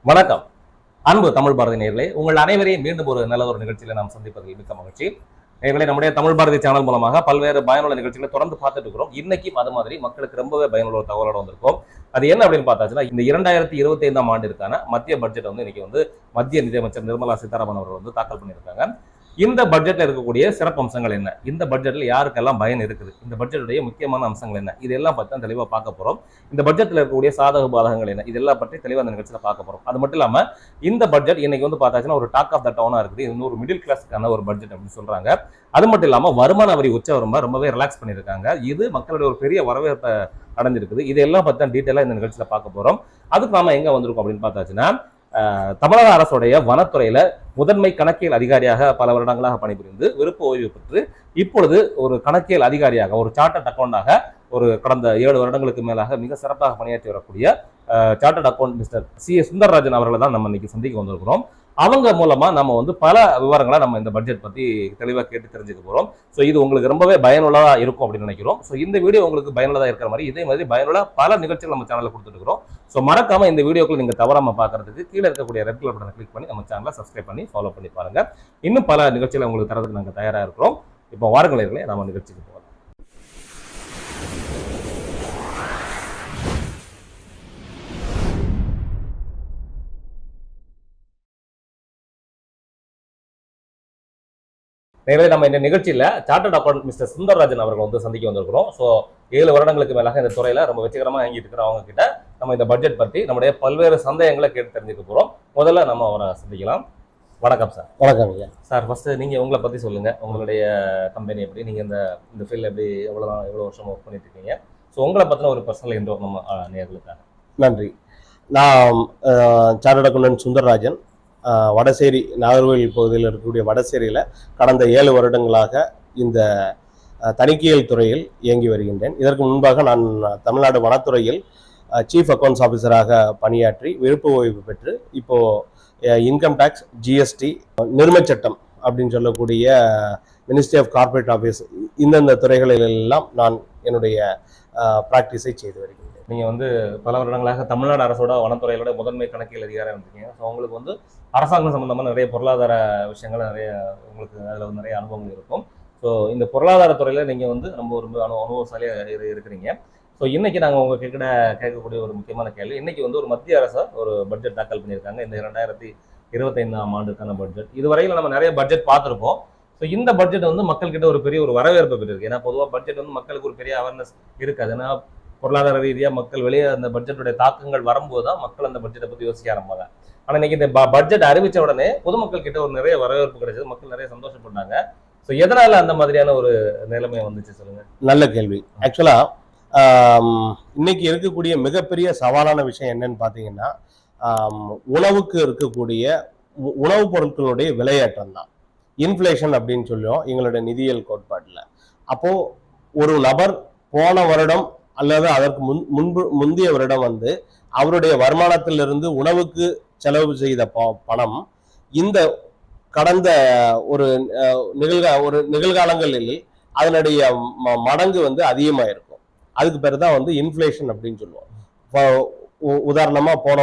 வணக்கம் அன்பு தமிழ் பாரதி நேயர்களே, உங்கள் அனைவரையும் மீண்டும் ஒரு நல்ல ஒரு நிகழ்ச்சியில நாம் சந்திப்பதில் மிக்க மகிழ்ச்சி. நேயர்களே, நம்முடைய தமிழ் பாரதி சேனல் மூலமாக பல்வேறு பயனுள்ள நிகழ்ச்சிகளை தொடர்ந்து பார்த்துட்டு இருக்கிறோம். இன்னைக்கும் அது மாதிரி மக்களுக்கு ரொம்பவே பயனுள்ள தகவலோட வந்திருக்கும். அது என்ன அப்படின்னு பார்த்தாச்சுன்னா, இந்த 2025ஆம் ஆண்டிற்கான மத்திய பட்ஜெட் வந்து இன்னைக்கு வந்து மத்திய நிதியமைச்சர் நிர்மலா சீதாராமன் அவர்கள் வந்து தாக்கல் பண்ணியிருக்காங்க. இந்த பட்ஜெட்ல இருக்கக்கூடிய சிறப்பு அம்சங்கள் என்ன, இந்த பட்ஜெட்ல யாருக்கெல்லாம் பயன் இருக்குது, இந்த பட்ஜெட்டுடைய முக்கியமான அம்சங்கள் என்ன, இதெல்லாம் பத்தி தான் தெளிவா பார்க்க போறோம். இந்த பட்ஜெட்ல இருக்கக்கூடிய சாதக பாதகங்கள் என்ன, இதெல்லாம் பற்றி தெளிவா இந்த நிகழ்ச்சியில பார்க்க போறோம். அது மட்டும் இல்லாம இந்த பட்ஜெட் இன்னைக்கு வந்து பார்த்தாச்சுன்னா ஒரு டாக் ஆஃப் த டவுனா இருக்குது. இது ஒரு மிடில் கிளாஸ்க்கான ஒரு பட்ஜெட் அப்படின்னு சொல்றாங்க. அது மட்டும் இல்லாம வருமான வரி உச்சவரம்பை ரொம்பவே ரிலாக்ஸ் பண்ணியிருக்காங்க. இது மக்களுடைய ஒரு பெரிய வரவேற்பை அடைஞ்சிருக்குது. இதெல்லாம் பத்தி தான் டீட்டெயிலா இந்த நிகழ்ச்சியில பார்க்க போறோம். அதுக்கு நாம எங்க வந்திருக்கோம் அப்படின்னு பார்த்தாச்சுன்னா, தமிழக அரசுடைய வனத்துறையில முதன்மை கணக்கியல் அதிகாரியாக பல வருடங்களாக பணிபுரிந்து விருப்ப ஓய்வு பெற்று இப்பொழுது ஒரு கணக்கியல் அதிகாரியாக, ஒரு சார்ட்டர்ட் அக்கௌண்டாக ஒரு கடந்த 7 வருடங்களுக்கு மேலாக மிக சிறப்பாக பணியாற்றி வரக்கூடிய chartered account mister C Sundararajan அவர்களை தான் நம்ம இன்னைக்கு சந்திக்க வந்திருக்கிறோம். அவங்க மூலமா நம்ம வந்து பல விவரங்களை நம்ம இந்த பட்ஜெட் பத்தி தெளிவாக கேட்டு தெரிஞ்சுக்க போறோம். ஸோ இது உங்களுக்கு ரொம்பவே பயனுள்ளதா இருக்கும் அப்படின்னு நினைக்கிறோம். ஸோ இந்த வீடியோ உங்களுக்கு பயனுள்ளதா இருக்கிற மாதிரி இதே மாதிரி பயனுள்ள பல நிகழ்ச்சிகள் நம்ம சேனலில் கொடுத்துட்டு இருக்கிறோம். ஸோ மறக்காம இந்த வீடியோக்கள் நீங்க தவறாம பாக்குறதுக்கு கீழே இருக்கக்கூடிய ரெட் கலர் பட்டனை கிளிக் பண்ணி நம்ம சேனலை சப்ஸ்கிரைப் பண்ணி ஃபாலோ பண்ணி பாருங்க. இன்னும் பல நிகழ்ச்சிகளை உங்களுக்கு தரதுக்கு நாங்கள் தயாரா இருக்கிறோம். இப்போ வாருங்களே நம்ம நிகழ்ச்சிக்கு போகலாம். எனவே நம்ம இந்த நிகழ்ச்சியில சார்ட்டர்ட் அக்கௌண்ட் மிஸ்டர் சுந்தரராஜன் அவர்கள் வந்து சந்திக்க வந்திருக்கிறோம். ஸோ 7 வருடங்களுக்கு மேலாக இந்த துறையில ரொம்ப வெற்றிகரமா இயங்கிட்டு இருக்கிறவங்க கிட்ட நம்ம இந்த பட்ஜெட் பற்றி நம்முடைய பல்வேறு சந்தேகங்களை கேட்டு தெரிஞ்சுக்க போறோம். முதல்ல நம்ம அவரை சந்திக்கலாம். வணக்கம் சார். வணக்கம் ஐயா. சார், ஃபர்ஸ்ட் நீங்க உங்களை பத்தி சொல்லுங்க. உங்களுடைய கம்பெனி எப்படி, நீங்க இந்த ஃபீல்ட்ல எப்படி எவ்வளவு வருஷம் ஒர்க் பண்ணிட்டு இருக்கீங்க? ஸோ உங்களை பத்தின ஒரு பர்சனல் இன்ட்ரோ நம்ம நேயர்களுக்காக. நன்றி. நான் சார்ட்டர்ட் அக்கௌண்டன்ட் சுந்தரராஜன், வடசேரி, நாகர்கோவில் பகுதியில் இருக்கக்கூடிய வடசேரியில் கடந்த 7 வருடங்களாக இந்த தணிக்கையல் துறையில் இயங்கி வருகின்றேன். இதற்கு முன்பாக நான் தமிழ்நாடு வனத்துறையில் சீஃப் அக்கௌண்ட்ஸ் ஆஃபீஸராக பணியாற்றி விருப்ப ஓய்வு பெற்று இப்போது இன்கம் டேக்ஸ், ஜிஎஸ்டி, நிர்ம சட்டம் அப்படின்னு சொல்லக்கூடிய மினிஸ்ட்ரி ஆஃப் கார்ப்பரேட் ஆஃபீஸ், இந்தந்த துறைகளிலெல்லாம் நான் என்னுடைய ப்ராக்டிஸை செய்து வருகிறேன். நீங்கள் வந்து பல வருடங்களாக தமிழ்நாடு அரசோட வனத்துறையோட முதன்மை கணக்கியல் அதிகாரம் இருந்தீங்க. ஸோ உங்களுக்கு வந்து அரசாங்கம் சம்பந்தமான நிறைய பொருளாதார விஷயங்கள் நிறைய உங்களுக்கு அதில் வந்து நிறைய அனுபவங்கள் இருக்கும். ஸோ இந்த பொருளாதார துறையில் நீங்கள் வந்து ரொம்ப ஒரு அனுபவசாலியாக இருக்கிறீங்க. ஸோ இன்னைக்கு நாங்கள் உங்ககிட்ட கேட்கக்கூடிய ஒரு முக்கியமான கேள்வி, இன்னைக்கு வந்து ஒரு மத்திய அரசு ஒரு பட்ஜெட் தாக்கல் பண்ணியிருக்காங்க. இந்த 2025ஆம் ஆண்டுக்கான பட்ஜெட். இதுவரையில் நம்ம நிறைய பட்ஜெட் பார்த்துருப்போம். ஸோ இந்த பட்ஜெட் வந்து மக்கள்கிட்ட ஒரு பெரிய ஒரு வரவேற்பு பெற்றிருக்கு. ஏன்னா பொதுவாக பட்ஜெட் வந்து மக்களுக்கு ஒரு பெரிய அவேர்னஸ் இருக்காது. ஏன்னா பொருளாதார ரீதியாக மக்கள் வெளியே அந்த பட்ஜெட்டுடைய தாக்கங்கள் வரும்போது தான் மக்கள் அந்த பட்ஜெட்டை பற்றி யோசிக்க ஆரம்பிப்பாங்க. ஆனால் இன்னைக்கு இந்த பட்ஜெட் அறிவிச்ச உடனே பொதுமக்கள் கிட்ட ஒரு நிறைய வரவேற்பு கிடைச்சது, மக்கள் நிறைய சந்தோஷப்பட்டாங்க. ஸோ எதனால அந்த மாதிரியான ஒரு நிலைமை வந்துச்சு சொல்லுங்க. நல்ல கேள்வி. ஆக்சுவலா இன்னைக்கு இருக்கக்கூடிய மிகப்பெரிய சவாலான விஷயம் என்னன்னு பார்த்தீங்கன்னா, உணவுக்கு இருக்கக்கூடிய உணவுப் பொருட்களுடைய விலையேற்றம் தான். இன்ஃப்ளேஷன் அப்படின்னு சொல்லுவோம் எங்களுடைய நிதியியல் கோட்பாட்டில். அப்போ ஒரு நபர் போன வருடம் அல்லது அதற்கு முந்தைய வருடம் வந்து அவருடைய வருமானத்திலிருந்து உணவுக்கு செலவு செய்த பணம் இந்த கடந்த ஒரு நிகழ்காலங்களில் அதனுடைய மடங்கு வந்து அதிகமாக இருக்கும். அதுக்கு பேர் தான் வந்து இன்ஃப்ளேஷன் அப்படின்னு சொல்லுவோம். உதாரணமா போன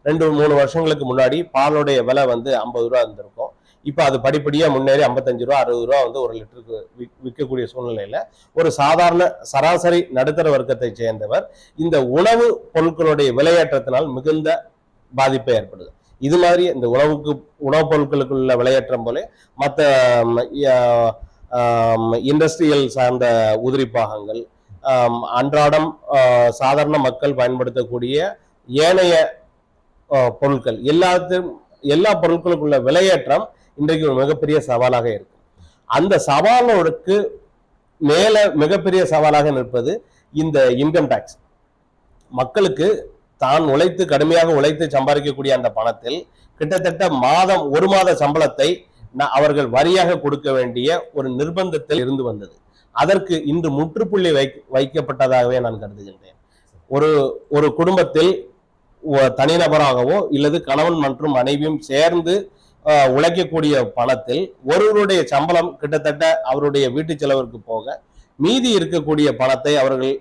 2-3 வருஷங்களுக்கு முன்னாடி பாலுடைய விலை வந்து 50 ரூபா இருந்திருக்கும். இப்போ அது படிப்படியாக முன்னேறி 55 ரூபா 60 ரூபா வந்து ஒரு லிட்டருக்கு விற்கக்கூடிய சூழ்நிலையில ஒரு சாதாரண சராசரி நடுத்தர வர்க்கத்தை சேர்ந்தவர் இந்த உணவு பொருட்களுடைய விலையேற்றத்தினால் மிகுந்த பாதிப்பை ஏற்படுது. இது மாதிரி இந்த உணவுப் பொருட்களுக்குள்ள விலையேற்றம் போல மற்ற இண்டஸ்ட்ரியல் சார்ந்த உதிரி பாகங்கள், அன்றாடம் சாதாரண மக்கள் பயன்படுத்தக்கூடிய ஏனைய பொருட்கள், எல்லா பொருட்களுக்குள்ள விலையேற்றம் இன்றைக்கு ஒரு மிகப்பெரிய சவாலாக இருக்கு. அந்த சவாலோடுக்கு மேல மிகப்பெரிய சவாலாக நிற்பது இந்த இன்கம் டேக்ஸ். மக்களுக்கு தான் கடுமையாக உழைத்து சம்பாதிக்கக்கூடிய அந்த பணத்தில் கிட்டத்தட்ட ஒரு மாத சம்பளத்தை அவர்கள் வரியாக கொடுக்க வேண்டிய ஒரு நிர்பந்தத்தில் இருந்து வந்தது. அதற்கு இன்று முற்றுப்புள்ளி வைக்கப்பட்டதாகவே நான் கருதுகின்றேன். ஒரு குடும்பத்தில் தனிநபராகவோ இல்லது கணவன் மற்றும் மனைவியும் சேர்ந்து உழைக்கக்கூடிய பணத்தில் ஒருவருடைய சம்பளம் கிட்டத்தட்ட அவருடைய வீட்டு செலவிற்கு போக மீதி இருக்கக்கூடிய பணத்தை அவர்கள்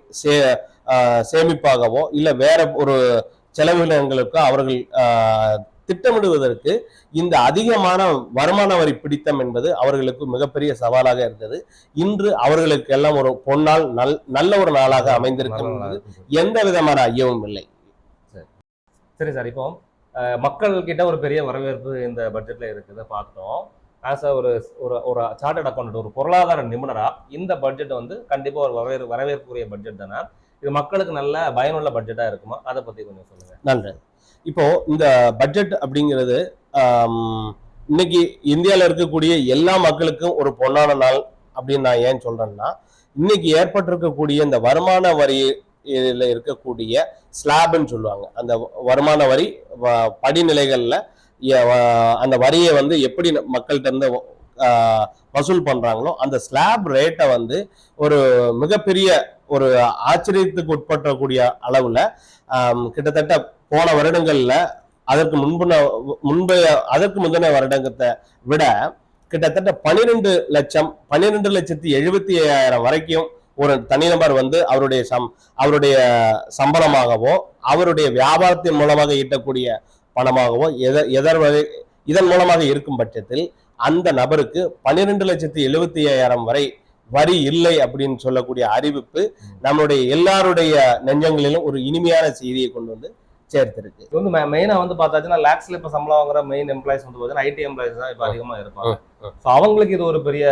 சேமிப்பாகவோ இல்ல வேற ஒரு செலவினங்களுக்கோ அவர்கள் திட்டமிடுவதற்கு இந்த அதிகமான வருமான வரி பிடித்தம் என்பது அவர்களுக்கு மிகப்பெரிய சவாலாக இருந்தது. இன்று அவர்களுக்கு எல்லாம் ஒரு பொன்னால் நல்ல ஒரு நாளாக அமைந்திருக்கும் எந்த விதமான ஐயமும் இல்லை. சரி சார், இப்போ மக்கள் கிட்ட ஒரு பெரிய வரவேற்பு இந்த பட்ஜெட்ல இருக்குது பார்த்தோம். ஆஸ் ஒரு ஒரு சார்ட்டர்ட் அக்கௌண்ட், ஒரு பொருளாதார நிபுணரா இந்த பட்ஜெட் வந்து கண்டிப்பா ஒரு வரவேற்புக்குரிய பட்ஜெட் தானே? இது மக்களுக்கு நல்ல பயனுள்ள பட்ஜெட்டா இருக்குமா? அதை பத்தி கொஞ்சம் சொல்லுங்க. நன்றி. இப்போ இந்த பட்ஜெட் அப்படிங்கிறது இன்னைக்கு இந்தியாவில் இருக்கக்கூடிய எல்லா மக்களுக்கும் ஒரு பொன்னான நாள் அப்படின்னு நான் ஏன் சொல்றேன்னா, இன்னைக்கு ஏற்பட்டிருக்கக்கூடிய இந்த வருமான வரி இருக்கக்கூடிய ஸ்லாப்னு சொல்லுவாங்க. அந்த வருமான வரி படிநிலைகள்ல அந்த வரியை வந்து எப்படி மக்கள்கிட்ட இருந்து வசூல் பண்றாங்களோ அந்த ஸ்லாப் ரேட்டை வந்து ஒரு மிகப்பெரிய ஒரு ஆச்சரியத்துக்கு உட்பட்டக்கூடிய அளவுல கிட்டத்தட்ட போன வருடங்கள்ல அதற்கு முந்தின வருடத்தை விட கிட்டத்தட்ட 12,70,75,000 வரைக்கும் ஒரு தனிநபர் வந்து அவருடைய சம்பளமாகவோ அவருடைய வியாபாரத்தின் மூலமாக ஈட்டக்கூடிய பணமாகவோ இதன் மூலமாக இருக்கும் பட்சத்தில் அந்த நபருக்கு 12,75,000 வரை வரி இல்லை அப்படின்னு சொல்லக்கூடிய அறிவிப்பு நம்மளுடைய எல்லாருடைய நெஞ்சங்களிலும் ஒரு இனிமையான செய்தியை கொண்டு வந்து சேர்த்திருக்கு. இது வந்து மெயினா வந்து பார்த்தாச்சுன்னா லேக்ஸ்ல இப்ப சம்பளம் வாங்குற மெயின் எம்ப்ளாயிஸ் வந்து பார்த்தீங்கன்னா ஐடி எம்ப்ளாயிஸ் தான் இப்ப அதிகமா இருப்பாங்க. அவங்களுக்கு இது ஒரு பெரிய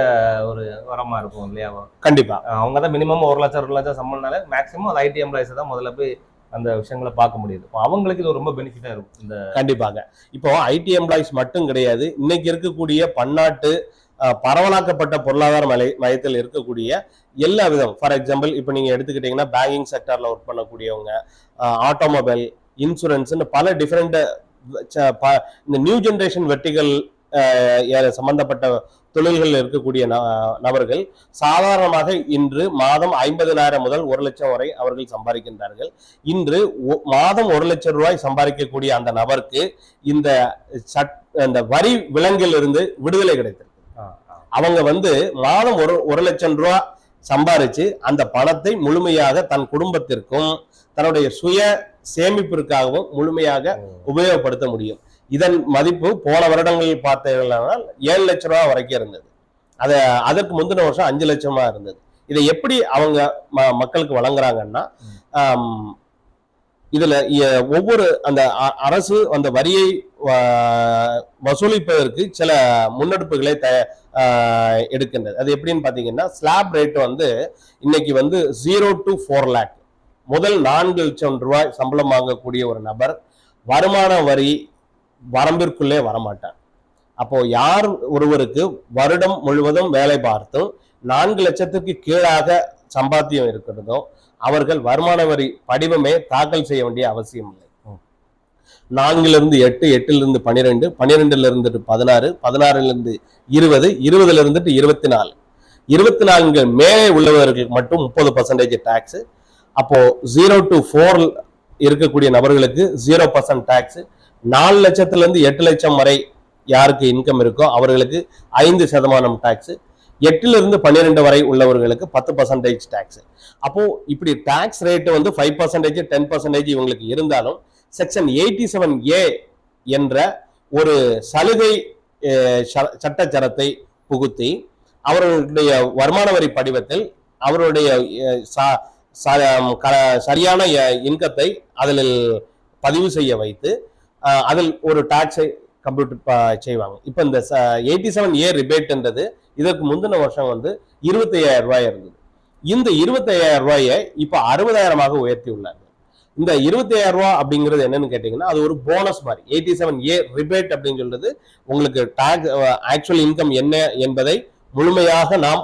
ஒரு வரமா இருக்கும் இல்லையா? கண்டிப்பா அவங்க தான் மினிமம் 1 லட்சம் 2 லட்சம் சம்பளம்னால மேக்சிமம் அது ஐடி எம்ப்ளாயிஸ் தான் முதல்ல போய் அந்த விஷயங்களை பார்க்க முடியுது. அவங்களுக்கு இது ரொம்ப பெனிஃபிட்டா இருக்கும். இந்த கண்டிப்பாக இப்போ ஐடி எம்ப்ளாயிஸ் மட்டும் கிடையாது, இன்னைக்கு இருக்கக்கூடிய பன்னாட்டு பரவலாக்கப்பட்ட பொருளாதார மையத்தில் இருக்கக்கூடிய எல்லா விதம், ஃபார் எக்ஸாம்பிள் இப்போ நீங்க எடுத்துக்கிட்டீங்கன்னா பேங்கிங் செக்டர்ல ஒர்க் பண்ணக்கூடியவங்க, ஆட்டோமொபைல், இன்சூரன்ஸ்னு பல டிஃபரெண்ட் இந்த நியூ ஜெனரேஷன் வெர்டிகல் சம்பந்தப்பட்ட தொழில்கள் இருக்கக்கூடிய நபர்கள் சாதாரணமாக இன்று மாதம் 50,000 முதல் 1 லட்சம் வரை அவர்கள் சம்பாதிக்கின்றார்கள். இன்று மாதம் 1 லட்சம் ரூபாய் சம்பாதிக்கக்கூடிய அந்த நபருக்கு இந்த வரி விலங்கிலிருந்து விடுதலை கிடைத்திருக்கு. அவங்க வந்து மாதம் 1 லட்சம் ரூபாய் சம்பாதிச்சு அந்த பணத்தை முழுமையாக தன் குடும்பத்திற்கும் தன்னுடைய சுய சேமிப்பிற்காகவும் முழுமையாக உபயோகப்படுத்த முடியும். இதன் மதிப்பு போன வருடங்களில் பார்த்தீர்களானால் 7 லட்சம் ரூபாய் வரைக்கும் இருந்தது. அதற்கு முந்தின வருஷம் 5 லட்சமா இருந்தது. இதை எப்படி அவங்க மக்களுக்கு வழங்குறாங்கன்னா, இதுல ஒவ்வொரு அந்த அரசு அந்த வரியை வசூலிப்பதற்கு சில முன்னெடுப்புகளை எடுக்கின்றது. அது எப்படின்னு பாத்தீங்கன்னா, ஸ்லாப் ரேட் வந்து இன்னைக்கு வந்து 0 to 4 lakh முதல் 4 லட்சம் ரூபாய் சம்பளம் வாங்கக்கூடிய ஒரு நபர் வருமான வரி வரம்பிற்குள்ளே வரமாட்டார். அப்போ யார் ஒருவருக்கு வருடம் முழுவதும் வேலை பார்த்தும் 4 லட்சத்துக்கு கீழாக சம்பாத்தியம் இருக்கிறதோ அவர்கள் வருமான வரி படிவமே தாக்கல் செய்ய வேண்டிய அவசியம் இல்லை. 4 8, 8 12, 12 16, 16 20, 20 24, 24 மேலே உள்ளவர்களுக்கு மட்டும் 30% டாக்ஸ். அப்போ 0 to 4 இருக்கக்கூடிய நபர்களுக்கு 0% டாக்ஸ். 4 லட்சத்திலிருந்து 8 லட்சம் வரை யாருக்கு இன்கம் இருக்கோ அவர்களுக்கு 5% டாக்ஸ். 8 12 வரை உள்ளவர்களுக்கு 10% டாக்ஸ். அப்போ இப்படி டாக்ஸ் ரேட் வந்து 5%, 10% இவங்களுக்கு இருந்தாலும் செக்ஷன் 87A என்ற ஒரு சலுகை சட்டச்சரத்தை புகுத்தி அவர்களுடைய வருமான வரி படிவத்தில் அவருடைய சரியான இன்கத்தை அதில் பதிவு செய்ய வைத்து அதில் ஒரு டாக்ஸை கம்ப்யூட் செய்வாங்க. இப்ப இந்த 87A ரிபேட்ன்றது இதற்கு முந்தின வருஷம் வந்து 25,000 ரூபாய் இருந்தது. இந்த 25,000 ரூபாயை இப்ப 60,000 உயர்த்தி உள்ளாங்க. இந்த 25,000 ரூபாய் அப்படிங்கிறது என்னன்னு கேட்டீங்கன்னா, அது ஒரு போனஸ் மாதிரி. 87A ரிபேட் அப்படின்னு சொல்றது உங்களுக்கு டாக்ஸ் ஆக்சுவல் இன்கம் என்ன என்பதை முழுமையாக நாம்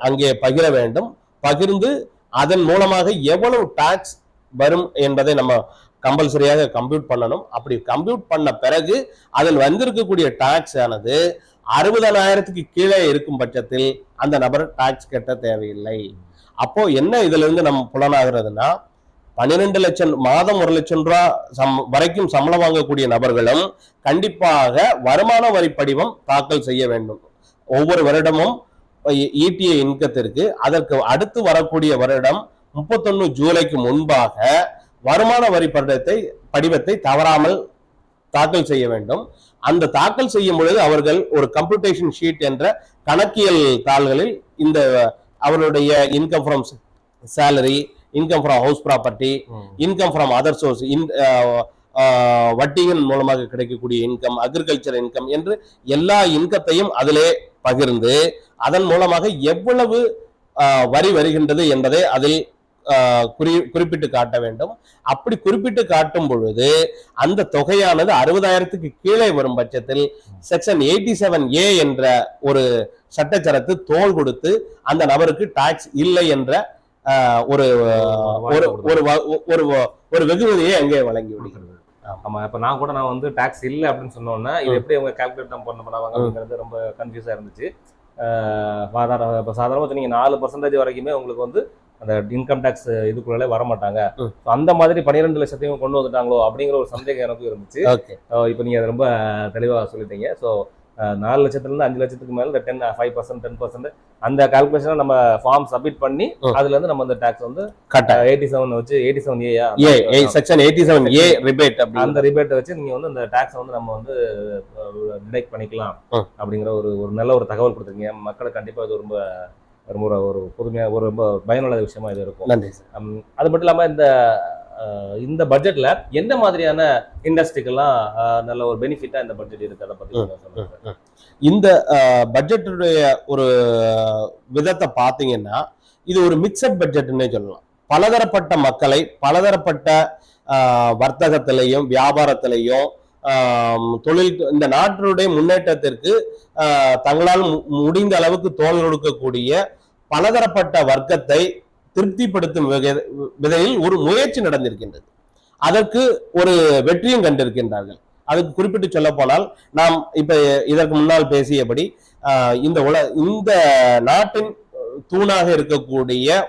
அங்கே பகிர வேண்டும். பகிர்ந்து அதன் மூலமாக எவ்வளவு டாக்ஸ் வரும் என்பதை நம்ம கம்பல்சரியாக கம்ப்யூட் பண்ணணும். அப்படி கம்ப்யூட் பண்ண பிறகு அதில் வந்திருக்கக்கூடிய டாக்ஸ் ஆனது 60,000க்கு கீழே இருக்கும் பட்சத்தில் அந்த நபர் டாக்ஸ் கட்ட தேவையில்லை. அப்போ என்ன இதுல இருந்து நம்ம புலனாகிறதுனா, 12 லட்சம் மாதம் 1 லட்சம் ரூபாய் வரைக்கும் சம்பளம் வாங்கக்கூடிய நபர்களும் கண்டிப்பாக வருமான வரி படிவம் தாக்கல் செய்ய வேண்டும். ஒவ்வொரு வருடமும் ஈட்டிய இன்கத்திற்கு அதற்கு அடுத்து வரக்கூடிய வருடம் 31 ஜூலைக்கு முன்பாக வருமான வரி படிவத்தை தவறாமல் தாக்கல் செய்ய வேண்டும். அந்த தாக்கல் செய்யும் பொழுது அவர்கள் ஒரு கம்ப்யூட்டேஷன் ஷீட் என்ற கணக்கியல் தாள்களில் இந்த அவருடைய income from salary, income from house property, income from other source, வட்டியின் மூலமாக கிடைக்கக்கூடிய இன்கம், அக்ரிகல்ச்சர் இன்கம் என்று எல்லா இன்கத்தையும் அதிலே பகிர்ந்து அதன் மூலமாக எவ்வளவு வரி வருகின்றது என்பதை அதில் குறிப்பிட்டு காட்ட வேண்டும். அப்படி குறிப்பிட்டு காட்டும் பொழுது அந்த தொகையானது 60,000க்கு கீழே வரும் பட்சத்தில் செக்ஷன் 87A என்ற ஒரு சட்டச்சரத்து தோள் கொடுத்து அந்த நபருக்கு டாக்ஸ் இல்லை என்ற ஒரு ஒரு வெகுமதியை அங்கே வழங்கி விடுகிறது. ஆமா, இப்ப நான் வந்து டாக்ஸ் இல்லை அப்படின்னு சொன்னோன்னா இது எப்படி அவங்க கால்குலேட் பண்ணுவாங்க அப்படிங்கிறது ரொம்ப கன்ஃபியூஸா இருந்துச்சு. இப்போ சாதாரணமாக நீங்க 4% வரைக்குமே உங்களுக்கு வந்து அந்த இன்கம் டேக்ஸ் இதுக்குள்ளே வரமாட்டாங்க. அந்த மாதிரி 12 லட்சத்தையும் கொண்டு வந்துட்டாங்களோ அப்படிங்கிற ஒரு சந்தேகம் எனக்கும் இருந்துச்சு. இப்போ நீங்க அதை ரொம்ப தெளிவாக சொல்லிட்டீங்க. ஸோ 4 லட்சத்துலேருந்து 5 லட்சத்துக்கு மேலே இந்த 5%, 10% அந்த கால்குலேஷனை நம்ம ஃபார்ம் சப்மிட் பண்ணி அதுல இருந்து நம்ம அந்த டாக்ஸ் வந்து 87 வச்சு 87A செக்ஷன் 87A ரிபேட், அந்த ரிபேட்டை வச்சு நீங்க வந்து அந்த டாக்ஸ் வந்து நம்ம வந்து டிடெக்ட் பண்ணிக்கலாம் அப்படிங்கிற ஒரு நல்ல ஒரு தகவல் கொடுத்துருக்கீங்க. மக்களுக்கு கண்டிப்பா இது ரொம்ப ரொம்ப ஒரு புதுமையா ஒரு ரொம்ப பயனுள்ள விஷயமா இது இருக்கும். நன்றி சார். அது மட்டும் இல்லாம இந்த பட்ஜெட்ல எந்த மாதிரியான இண்டஸ்ட்ரிக்கெல்லாம் நல்ல ஒரு பெனிஃபிட்டா இந்த பட்ஜெட் இருக்கு, அதை பத்தி சொல்லுங்க. இந்த பட்ஜெட்டுடைய ஒரு விதத்தை பார்த்தீங்கன்னா இது ஒரு மிக்சட் பட்ஜெட்னே சொல்லலாம். பலதரப்பட்ட மக்களை பலதரப்பட்ட வர்த்தகத்திலையும் வியாபாரத்திலையும் தொழில் இந்த நாட்டினுடைய முன்னேற்றத்திற்கு தங்களால் முடிந்த அளவுக்கு தோள் கொடுக்கக்கூடிய பலதரப்பட்ட வர்க்கத்தை திருப்திப்படுத்தும் விதையில் ஒரு முயற்சி நடந்திருக்கின்றது. அதற்கு ஒரு வெற்றியும் கண்டிருக்கின்றார்கள். அதுக்கு குறிப்பிட்டு சொல்ல போனால் நாம் இப்ப இதற்கு முன்னால் பேசியபடி இந்த நாட்டின் தூணாக இருக்கக்கூடிய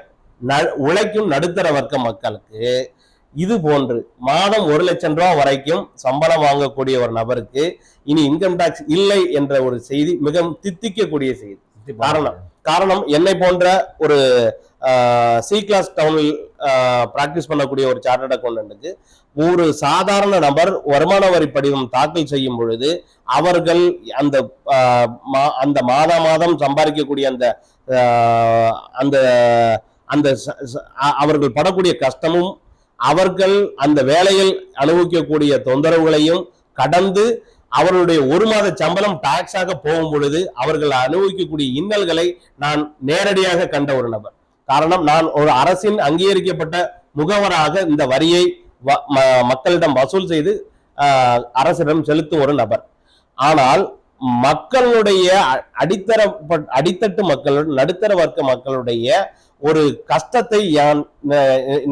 உழைக்கும் நடுத்தர வர்க்க மக்களுக்கு இது போன்று மாதம் 1 லட்சம் ரூபாய் வரைக்கும் சம்பளம் வாங்கக்கூடிய ஒரு நபருக்கு இனி இன்கம் டாக்ஸ் இல்லை என்ற ஒரு செய்தி மிகவும் தித்திக்கக்கூடிய செய்தி. காரணம் என்னை போன்ற ஒரு சி கிளாஸ் டவுனில் பிராக்டிஸ் பண்ணக்கூடிய ஒரு சார்ட்டர்ட் அக்கௌண்டன்ட்டுக்கு ஒரு சாதாரண நபர் வருமான வரி படிவம் தாக்கல் செய்யும் பொழுது அவர்கள் அந்த மாதம் சம்பாதிக்கக்கூடிய அந்த அவர்கள் படக்கூடிய கஷ்டமும் அவர்கள் அந்த வேலையில் அனுபவிக்கக்கூடிய தொந்தரவுகளையும் கடந்து அவர்களுடைய 1 மாத சம்பளம் டாக்ஸாக போகும் பொழுது அவர்கள் அனுபவிக்கக்கூடிய இன்னல்களை நான் நேரடியாக கண்ட ஒரு நபர். காரணம், நான் ஒரு அரசின் அங்கீகரிக்கப்பட்ட முகவராக இந்த வரியை மக்களிடம் வசூல் செய்து அரசிடம் செலுத்தும் ஒரு நபர். ஆனால் மக்களுடைய அடித்தட்டு மக்களுடைய நடுத்தர வர்க்க மக்களுடைய ஒரு கஷ்டத்தை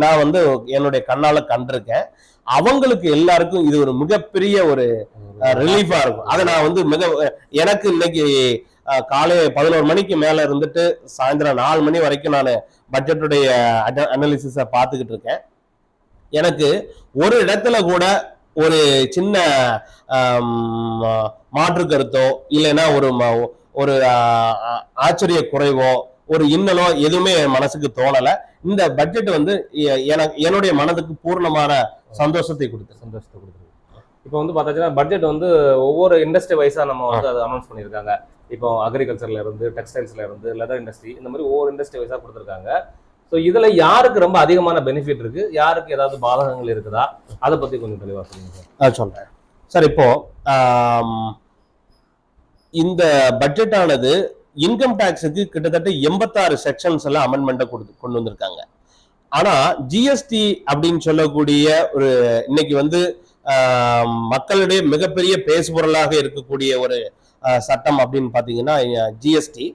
நான் வந்து என்னுடைய கண்ணால கண்டிருக்கேன். அவங்களுக்கு எல்லாருக்கும் இது ஒரு மிகப்பெரிய ஒரு ரிலீஃபா இருக்கும். அதை நான் வந்து எனக்கு இன்னைக்கு காலை 11 மணிக்கு மேல இருந்துட்டு சாயந்தரம் 4 மணி வரைக்கும் நான் பட்ஜெட்டுடைய அனாலிசிஸை பார்த்துக்கிட்டு இருக்கேன். எனக்கு ஒரு இடத்துல கூட ஒரு சின்ன மாற்று கருத்தோ இல்லைன்னா ஒரு ஆச்சரிய குறைவோ ஒரு இன்னலோ எதுவுமே என் மனசுக்கு தோணல. இந்த பட்ஜெட் வந்து என்னுடைய மனதுக்கு பூர்ணமான சந்தோஷத்தை கொடுத்துருக்கு. இப்போ வந்து பார்த்தாச்சுன்னா பட்ஜெட் வந்து ஒவ்வொரு இண்டஸ்ட்ரி வைஸா நம்ம வந்து அதை அனௌன்ஸ் பண்ணியிருக்காங்க. இப்போ அக்ரிகல்ச்சர்ல இருந்து, டெக்ஸ்டைல்ஸ்ல இருந்து, லெதர் இண்டஸ்ட்ரி, இந்த மாதிரி ஒவ்வொரு இண்டஸ்ட்ரி வைஸா கொடுத்துருக்காங்க. ஸோ இதுல யாருக்கு ரொம்ப அதிகமான பெனிஃபிட் இருக்கு, யாருக்கு ஏதாவது பாதகங்கள் இருக்குதா, அதை பத்தி கொஞ்சம் தெளிவா சொல்லுங்க சார். சொல்றேன் சார். இப்போ இந்த பட்ஜெட் ஆனது இன்கம் டாக்ஸுக்கு கிட்டத்தட்ட 86 செக்ஷன்ஸ் எல்லாம் அமெண்ட்மெண்ட்டை கொண்டு வந்திருக்காங்க. ஆனா ஜிஎஸ்டி அப்படின்னு சொல்லக்கூடிய ஒரு இன்னைக்கு வந்து மக்களுடைய மிகப்பெரிய பேசுபொருளாக இருக்கக்கூடிய ஒரு சட்டம் அப்படின்னு பாத்தீங்கன்னா ஜிஎஸ்டி.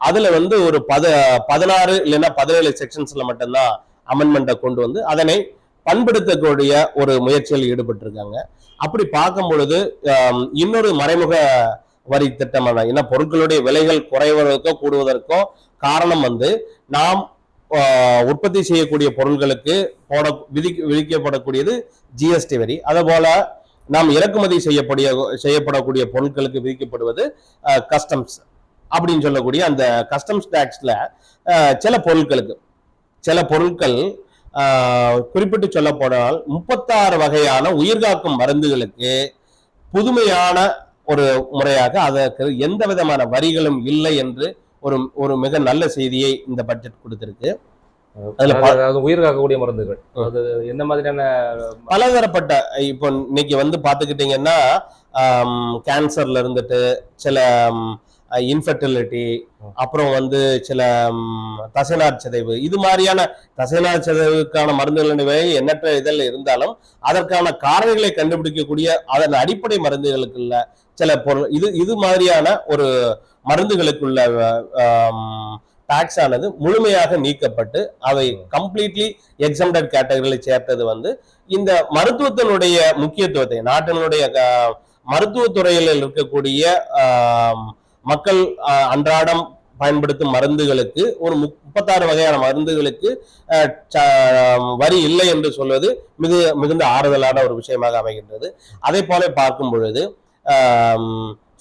அதுல வந்து ஒரு 16 இல்லைன்னா 17 செக்ஷன்ஸ்ல மட்டும்தான் அமெண்ட்மெண்ட்டை கொண்டு வந்து அதனை பண்படுத்தக்கூடிய ஒரு முயற்சியில் ஈடுபட்டிருக்காங்க. அப்படி பார்க்கும் பொழுது இன்னொரு மறைமுக வரி திட்டமான ஏன்னா பொருட்களுடைய விலைகள் குறைவதற்கோ கூடுவதற்கோ காரணம் வந்து நாம் உற்பத்தி செய்யக்கூடிய பொருட்களுக்கு விதிக்கப்படக்கூடியது ஜிஎஸ்டி வரி. அதே போல நாம் இறக்குமதி செய்யப்படக்கூடிய பொருட்களுக்கு விதிக்கப்படுவது கஸ்டம்ஸ் அப்படின்னு சொல்லக்கூடிய அந்த கஸ்டம்ஸ் டாக்ஸ்ல சில பொருட்கள் குறிப்பிட்டு சொல்ல போனால் 36 வகையான உயிர்காக்கும் மருந்துகளுக்கு புதுமையான ஒரு முறையாக அதற்கு எந்த விதமான வரிகளும் இல்லை என்று ஒரு மிக நல்ல செய்தியை இந்த பட்ஜெட் கொடுத்திருக்கு. உயிர் காக்கக்கூடிய மருந்துகள் அது எந்த மாதிரியான பலதரப்பட்ட, இப்போ இன்னைக்கு பாத்துக்கிட்டீங்கன்னா கேன்சர்ல இருந்துட்டு சில இன்ஃபர்டிலிட்டி, அப்புறம் சில தசைநார் சிதைவு, இது மாதிரியான தசைநார் சிதைவுக்கான மருந்துகள் எண்ணற்ற இதில் இருந்தாலும் அதற்கான காரணிகளை கண்டுபிடிக்கக்கூடிய அதன் அடிப்படை மருந்துகளுக்குள்ள சில பொருள் இது மாதிரியான ஒரு மருந்துகளுக்குள்ள டாக்ஸ் ஆனது முழுமையாக நீக்கப்பட்டு அவை கம்ப்ளீட்லி எக்ஸம்டட் கேட்டகரியில் சேர்த்தது இந்த மருத்துவத்தினுடைய முக்கியத்துவத்தை, நாட்டினுடைய மருத்துவத்துறையில் இருக்கக்கூடிய மக்கள் அன்றாடம் பயன்படுத்தும் மருந்துகளுக்கு ஒரு 36 வகையான மருந்துகளுக்கு வரி இல்லை என்று சொல்வது மிகுந்த ஆறுதலான ஒரு விஷயமாக அமைகின்றது. அதே போல பார்க்கும் பொழுது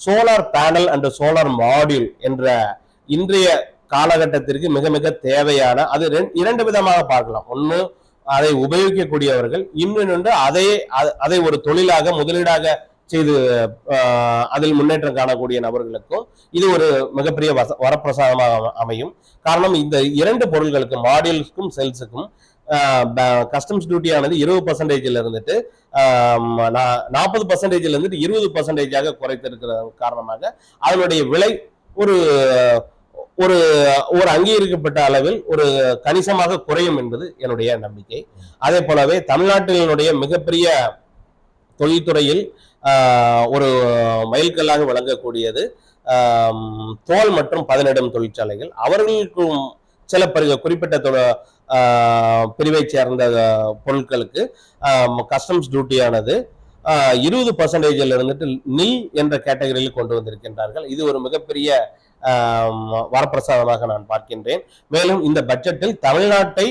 solar panel and solar module என்ற இன்றைய காலகட்டத்திற்கு மிக மிக தேவையான, அது இரண்டு விதமாக பார்க்கலாம். ஒன்று அதை உபயோகிக்கக்கூடியவர்கள், இன்னொன்று அதை ஒரு தொழிலாக முதலீடாக செய்து அதில் முன்னேற்றம் காணக்கூடிய நபர்களுக்கும் இது ஒரு மிகப்பெரிய வரப்பிரசாதமாக அமையும். காரணம், இந்த இரண்டு பொருட்களுக்கு மாடியூல்ஸ்க்கும் செல்ஸுக்கும் கஸ்டம்ஸ் டியூட்டி ஆனது 20% இருந்துட்டு 40% இருந்துட்டு 20% குறைத்திருக்கிறது காரணமாக அதனுடைய விலை ஒரு ஒரு ஒரு அங்கீகரிக்கப்பட்ட அளவில் ஒரு கணிசமாக குறையும் என்பது என்னுடைய நம்பிக்கை. அதே போலவே தமிழ்நாட்டினுடைய மிகப்பெரிய தொழில்துறையில் ஒரு மைல்கல்லாக விளங்கக்கூடியது தோல் மற்றும் பதனிடும் தொழிற்சாலைகள். அவர்களுக்கும் சில குறிப்பிட்ட பிரிவை சேர்ந்த பொருட்களுக்கு கஸ்டம்ஸ் டியூட்டியானது 20% இருந்துட்டு நில் என்ற கேட்டகரியில் கொண்டு வந்திருக்கின்றார்கள். இது ஒரு மிகப்பெரிய வரப்பிரசாதமாக நான் பார்க்கின்றேன். மேலும் இந்த பட்ஜெட்டில் தமிழ்நாட்டை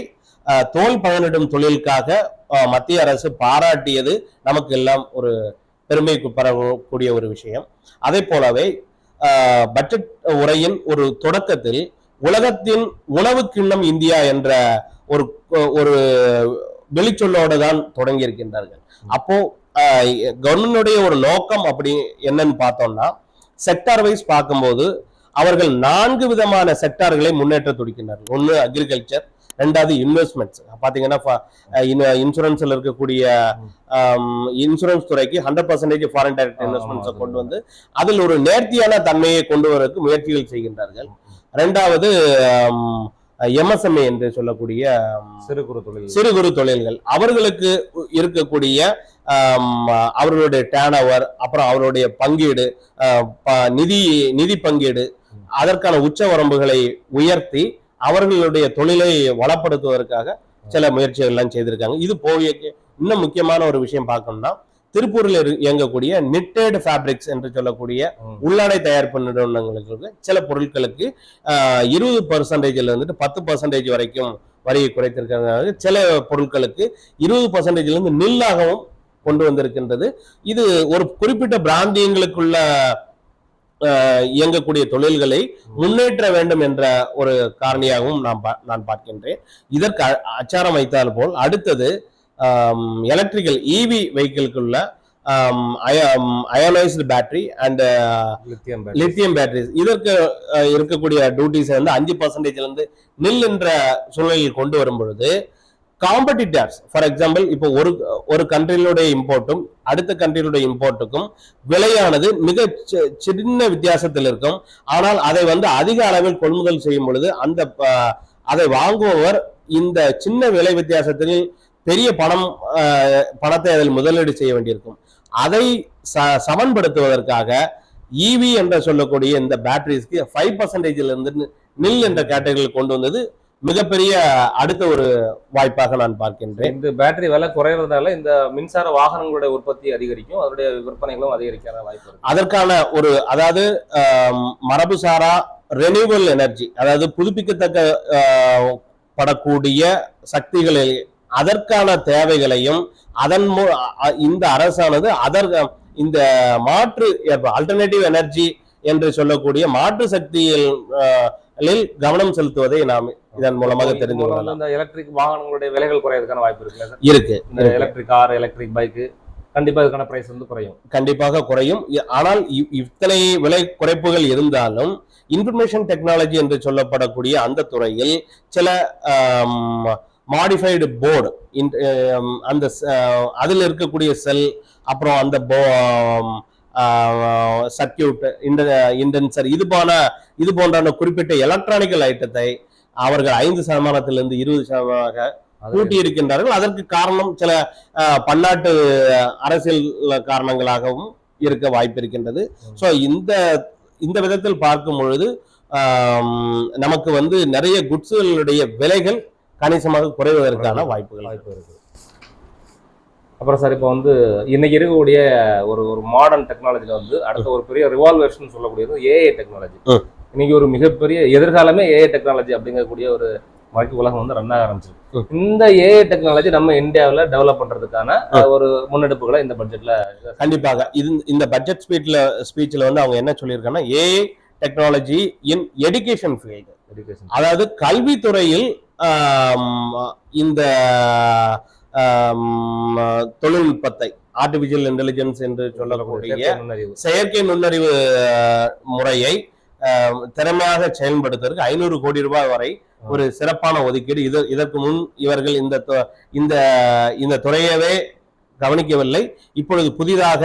தோல் பதனிடும் தொழிலுக்காக மத்திய அரசு பாராட்டியது நமக்கு எல்லாம் ஒரு பெருமைக்கு பெறக்கூடிய ஒரு விஷயம். அதே போலவே பட்ஜெட் உரையின் ஒரு தொடக்கத்தில் உலகத்தின் உணவு கிண்ணம் இந்தியா என்ற ஒரு வெளிச்சொல்லோடு தான் தொடங்கி இருக்கின்றார்கள். அப்போ கவர்மெண்டுடைய ஒரு நோக்கம் அப்படி என்னன்னு பார்த்தோம்னா, செக்டார் வைஸ் பார்க்கும்போது அவர்கள் 4 விதமான செக்டார்களை முன்னேற்ற துடிக்கின்றார்கள். ஒன்று அக்ரிகல்ச்சர், ரெண்டாவது இன்வெஸ்ட்மெண்ட்ஸ். பாத்தீங்கன்னா இன்சூரன்ஸ்ல இருக்கக்கூடிய இன்சூரன்ஸ் துறைக்கு 100% ஃபாரின் டைரக்ட் இன்வெஸ்ட்மெண்ட்ஸை கொண்டு வந்து அதில் ஒரு நேர்த்தியான தன்மையை கொண்டு வருவதற்கு முயற்சிகள் செய்கின்றார்கள். ரெண்டாவது எம்எஸ்எம்ஏ என்று சொல்லக்கூடிய சிறு குறு தொழில்கள், அவர்களுக்கு இருக்கக்கூடிய அவர்களுடைய டேர்ன் ஓவர், அப்புறம் அவருடைய பங்கீடு, நிதி பங்கீடு, அதற்கான உச்ச வரம்புகளை உயர்த்தி அவர்களுடைய தொழிலை வளப்படுத்துவதற்காக சில முயற்சிகள் எல்லாம் செய்திருக்காங்க. இது போய் இன்னும் முக்கியமான ஒரு விஷயம் பார்க்கணும்னா, திருப்பூரில் இயங்கக்கூடிய நிட்டட் ஃபேப்ரிக்ஸ் என்று சொல்லக்கூடிய உள்ளாடை தயாரிப்பு நிறுவனங்களுக்கு சில பொருட்களுக்கு 20% இருந்துட்டு 10% வரைக்கும் வரியை குறைத்திருக்கிறாங்க. சில பொருட்களுக்கு 20% நில்லாகவும் கொண்டு வந்திருக்கின்றது. இது ஒரு குறிப்பிட்ட பிராந்தியங்களுக்குள்ள இயங்கக்கூடிய தொழில்களை முன்னேற்ற வேண்டும் என்ற ஒரு காரணியாகவும் நான் பார்க்கின்றேன். இதற்கு அச்சாரம் வைத்தால் போல் அடுத்தது எலக்ட்ரிக்கல் இவி வெஹிக்கிள்குள்ள ionised battery and lithium batteries, இதற்கு இருக்கக்கூடிய டியூட்டிஸ் 5% நில் என்ற சூழ்நிலையில் கொண்டு வரும் பொழுது காம்படிட்டர்ஸ், ஃபார் எக்ஸாம்பிள் இப்போ ஒரு கண்ட்ரியினுடைய இம்போர்ட்டும் அடுத்த கண்ட்ரியினுடைய இம்போர்ட்டுக்கும் விலையானது மிக சின்ன வித்தியாசத்தில் இருக்கும். ஆனால் அதை அதிக அளவில் கொள்முதல் செய்யும் பொழுது அதை வாங்குபவர் இந்த சின்ன விலை வித்தியாசத்தில் பெரிய பணத்தை அதில் முதலீடு செய்ய வேண்டியிருக்கும். அதை சமன்படுத்துவதற்காக இவி என்று சொல்லக்கூடிய இந்த பேட்டரிஸ்க்கு 5% இருந்து நில் என்ற கேட்டகரியில் கொண்டு வந்தது மிகப்பெரிய அடுத்த ஒரு வாய்ப்பாக நான் பார்க்கின்றேன். இந்த பேட்டரி விலை குறைறதால இந்த மின்சார வாகனங்களுடைய உற்பத்தி அதிகரிக்கும், அதனுடைய விற்பனைகளும் அதிகரிக்கிற வாய்ப்பு இருக்கு. அதற்கான அதாவது மரபுசாரா ரெனியூவல் எனர்ஜி, அதாவது புதுப்பிக்கத்தக்க படக்கூடிய சக்திகளை, அதற்கான தேவைகளையும் இந்த அரசானது இந்த மாற்று ஆல்டர்னேட்டிவ் எனர்ஜி என்று சொல்லக்கூடிய மாற்று சக்தியில் கவனம் செலுத்துவதை நாம் இதன் மூலமாக தெரிந்து மூலம் கொள்ளலாம். இந்த எலக்ட்ரிக் வாகனங்களுடைய விலைகள் குறையறதுக்கான வாய்ப்பு இருக்குல்ல சார்? இருக்கு. இந்த எலக்ட்ரிக் கார், எலக்ட்ரிக் பைக்கு கண்டிப்பா இதுக்கான பிரைஸ் வந்து குறையும். கண்டிப்பாக குறையும். ஆனால் இத்தனை விலை குறைப்புகள் இருந்தாலும் இன்ஃபர்மேஷன் டெக்னாலஜி என்று சொல்லப்படக்கூடிய அந்த துறையில் சில மாடிஃபைடு போர்டு அந்த அதில் இருக்கக்கூடிய செல், அப்புறம் அந்த சர்க்கியூட், இண்டென்சர், இது போன்ற குறிப்பிட்ட எலக்ட்ரானிக்கல் ஐட்டத்தை அவர்கள் 5% 20% கூட்டி இருக்கின்றார்கள். அதற்கு காரணம் சில பன்னாட்டு அரசியல் காரணங்களாகவும் இருக்க வாய்ப்பு இருக்கின்றது. ஸோ இந்த விதத்தில் பார்க்கும் பொழுது நமக்கு வந்து நிறைய குட்ஸுகளுடைய விலைகள் கணிசமாக குறைவதற்கான வாய்ப்பு இருக்கு. அப்புறம் சார், இப்போ வந்து இன்னைக்கு இருக்கக்கூடிய ஒரு மாடர்ன் டெக்னாலஜில வந்து அடுத்த ஒரு பெரிய ரிவால்வேஷன் சொல்லக்கூடியது ஏஐ டெக்னாலஜி. இன்னைக்கு ஒரு மிகப்பெரிய எதிர்காலமே ஏஐ டெக்னாலஜி அப்படிங்கக்கூடிய ஒரு வாழ்க்கை உலகம் வந்து ரன் ஆக ஆரம்பிச்சிருக்கு. இந்த ஏஐ டெக்னாலஜி நம்ம இந்தியாவில் டெவலப் பண்றதுக்கான ஒரு முன்னெடுப்புகளை இந்த பட்ஜெட்ல கண்டிப்பாக இந்த பட்ஜெட் ஸ்பீச்ல வந்து அவங்க என்ன சொல்லியிருக்காங்கன்னா, AI technology in education field, அதாவது கல்வித்துறையில் இந்த தொழில்நுட்பத்தை, ஆர்டிபிஷியல் இன்டெலிஜென்ஸ் என்று சொல்லக்கூடிய செயற்கை நுண்ணறிவு முறையை திறமையாக செயல்படுத்துவதற்கு 500 கோடி ரூபாய் வரை ஒரு சிறப்பான ஒதுக்கீடு. இதற்கு முன் இவர்கள் இந்த துறையவே கவனிக்கவில்லை. இப்பொழுது புதிதாக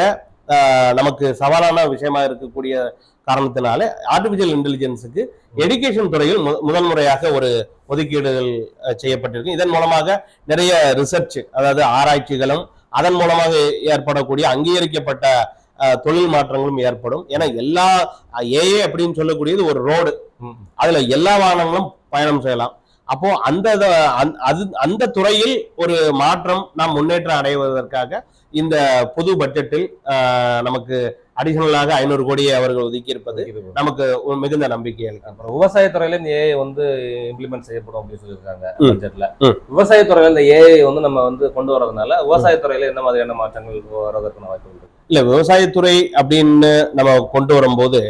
நமக்கு சவாலான விஷயமா இருக்கக்கூடிய காரணத்தினால ஆர்டிபிஷியல் இன்டெலிஜென்ஸுக்கு எஜுகேஷன் துறையில் முதல் முறையாக ஒரு ஒதுக்கீடுகள் செய்யப்பட்டிருக்கு. இதன் மூலமாக நிறைய ரிசர்ச், அதாவது ஆராய்ச்சிகளும் அதன் மூலமாக ஏற்படக்கூடிய அங்கீகரிக்கப்பட்ட தொழில் மாற்றங்களும் ஏற்படும். ஏன்னா எல்லா ஏஏ அப்படின்னு சொல்லக்கூடியது ஒரு ரோடு, அதுல எல்லா வாகனங்களும் பயணம் செய்யலாம். அப்போ அந்த துறையில் ஒரு மாற்றம், நாம் முன்னேற்றம் அடைவதற்காக இந்த புது பட்ஜெட்டில் நமக்கு அடிஷனலாக 500 கோடியை அவர்கள் ஒதுக்கி இருப்பது நமக்கு மிகுந்த நம்பிக்கை அளிக்கும். அப்புறம் விவசாயத்துறையில இந்த ஏஐ வந்து இம்ப்ளிமெண்ட் செய்யப்படும் அப்படின்னு சொல்லியிருக்காங்க பட்ஜெட்ல. விவசாயத்துறையில இந்த ஏஐ வந்து நம்ம வந்து கொண்டு வரதுனால விவசாயத்துறையில என்ன மாதிரியான மாற்றங்கள் வர்றதற்கான வாய்ப்பு இருக்கு? இல்ல, விவசாயத்துறை அப்படின்னு நம்ம கொண்டு வரும்போது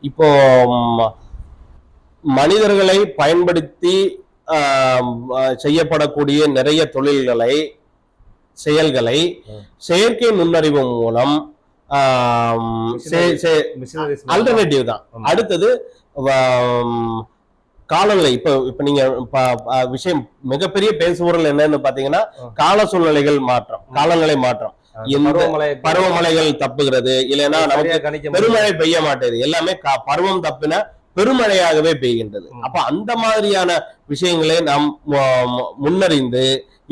இப்போ மனிதர்களை பயன்படுத்தி செய்யப்படக்கூடிய நிறைய செயல்களை செயற்கை நுண்ணறிவு மூலம் ஆல்டர்னேட்டிவ் தான். அடுத்தது காலநிலை. இப்ப நீங்க விஷயம் மிகப்பெரிய பேசுபொருள் என்னன்னு பாத்தீங்கன்னா, கால சூழ்நிலைகள் மாற்றம், காலநிலை மாற்றம், பருவமழைகள் தப்புகிறது, இல்லைன்னா நமக்கு பெருமழை பெய்ய மாட்டேது, எல்லாமே பருவம் தப்பின பெருமழையாகவே பெய்கின்றது. அப்ப அந்த மாதிரியான விஷயங்களை நாம் முன்னறிந்து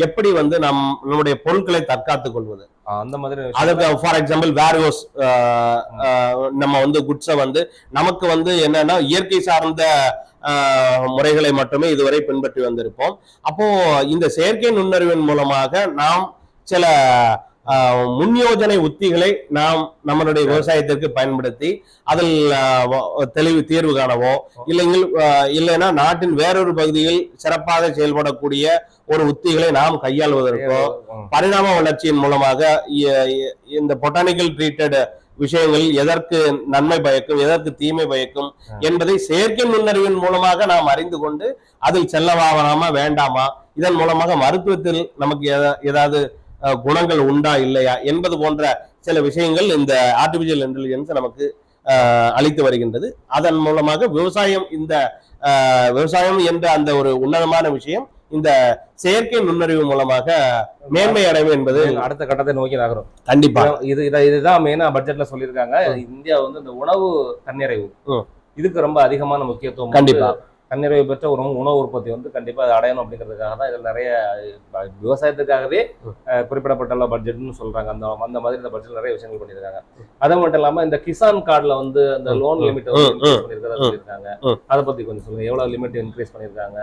எப்படி வந்து நம்முடைய பொருட்களை தற்காத்துக் கொள்வது, அந்த மாதிரி அதுக்கு ஃபார் எக்ஸாம்பிள் வேர்ஹவுஸ் நம்ம வந்து குட்ஸை வந்து நமக்கு வந்து என்னன்னா இயற்கை சார்ந்த முறைகளை மட்டுமே இதுவரை பின்பற்றி வந்திருப்போம். அப்போ இந்த செயற்கை நுண்ணறிவின் மூலமாக நாம் சில முன்யோஜனை உத்திகளை நாம் நம்மளுடைய விவசாயத்திற்கு பயன்படுத்தி அதில் தீர்வு காணவோ, இல்லைன்னா நாட்டின் வேறொரு பகுதியில் சிறப்பாக செயல்படக்கூடிய ஒரு உத்திகளை நாம் கையாளுவதற்கோ, பரிணாம வளர்ச்சியின் மூலமாக இந்த பொட்டானிக்கல் ட்ரீட்டட் விஷயங்கள் எதற்கு நன்மை பயக்கும், எதற்கு தீமை பயக்கும் என்பதை செயற்கை நுண்ணறிவின் மூலமாக நாம் அறிந்து கொண்டு அதில் செல்லவாகலாமா வேண்டாமா, இதன் மூலமாக மருத்துவத்தில் நமக்கு ஏதாவது குணங்கள் உண்டா இல்லையா என்பது போன்ற சில விஷயங்கள் இந்த ஆர்டிபிஷியல் இன்டெலிஜென்ஸ் நமக்கு அளித்து வருகின்றது. அதன் மூலமாக விவசாயம் என்ற அந்த ஒரு உன்னதமான விஷயம் இந்த செயற்கை நுண்ணறிவு மூலமாக மேன்மை அடைவு என்பது அடுத்த கட்டத்தை நோக்கி நகரும். கண்டிப்பா இதுதான் மெயினா பட்ஜெட்ல சொல்லியிருக்காங்க. இந்தியா வந்து இந்த உணவு தன்னிறைவு இதுக்கு ரொம்ப அதிகமான முக்கியத்துவம், கண்டிப்பா தன்னிறைவு பெற்ற ஒரு உணவு உற்பத்தி வந்து கண்டிப்பா அதை அடையணும் அப்படிங்கிறதுக்காக தான் இதில் நிறைய விவசாயத்துக்காகவே குறிப்பிடப்பட்டுள்ள பட்ஜெட்னு சொல்றாங்க. அந்த மாதிரி இந்த பட்ஜெட் நிறைய விஷயங்கள் பண்ணியிருக்காங்க. அது மட்டும் இல்லாம இந்த கிசான் கார்டுல வந்து அந்த லோன் லிமிட் இன்க்ரீஸ் பண்ணியிருக்கிறதா சொல்லியிருக்காங்க. அதை பத்தி கொஞ்சம் சொல்லுங்க. எவ்வளவு லிமிட் இன்க்ரீஸ் பண்ணியிருக்காங்க?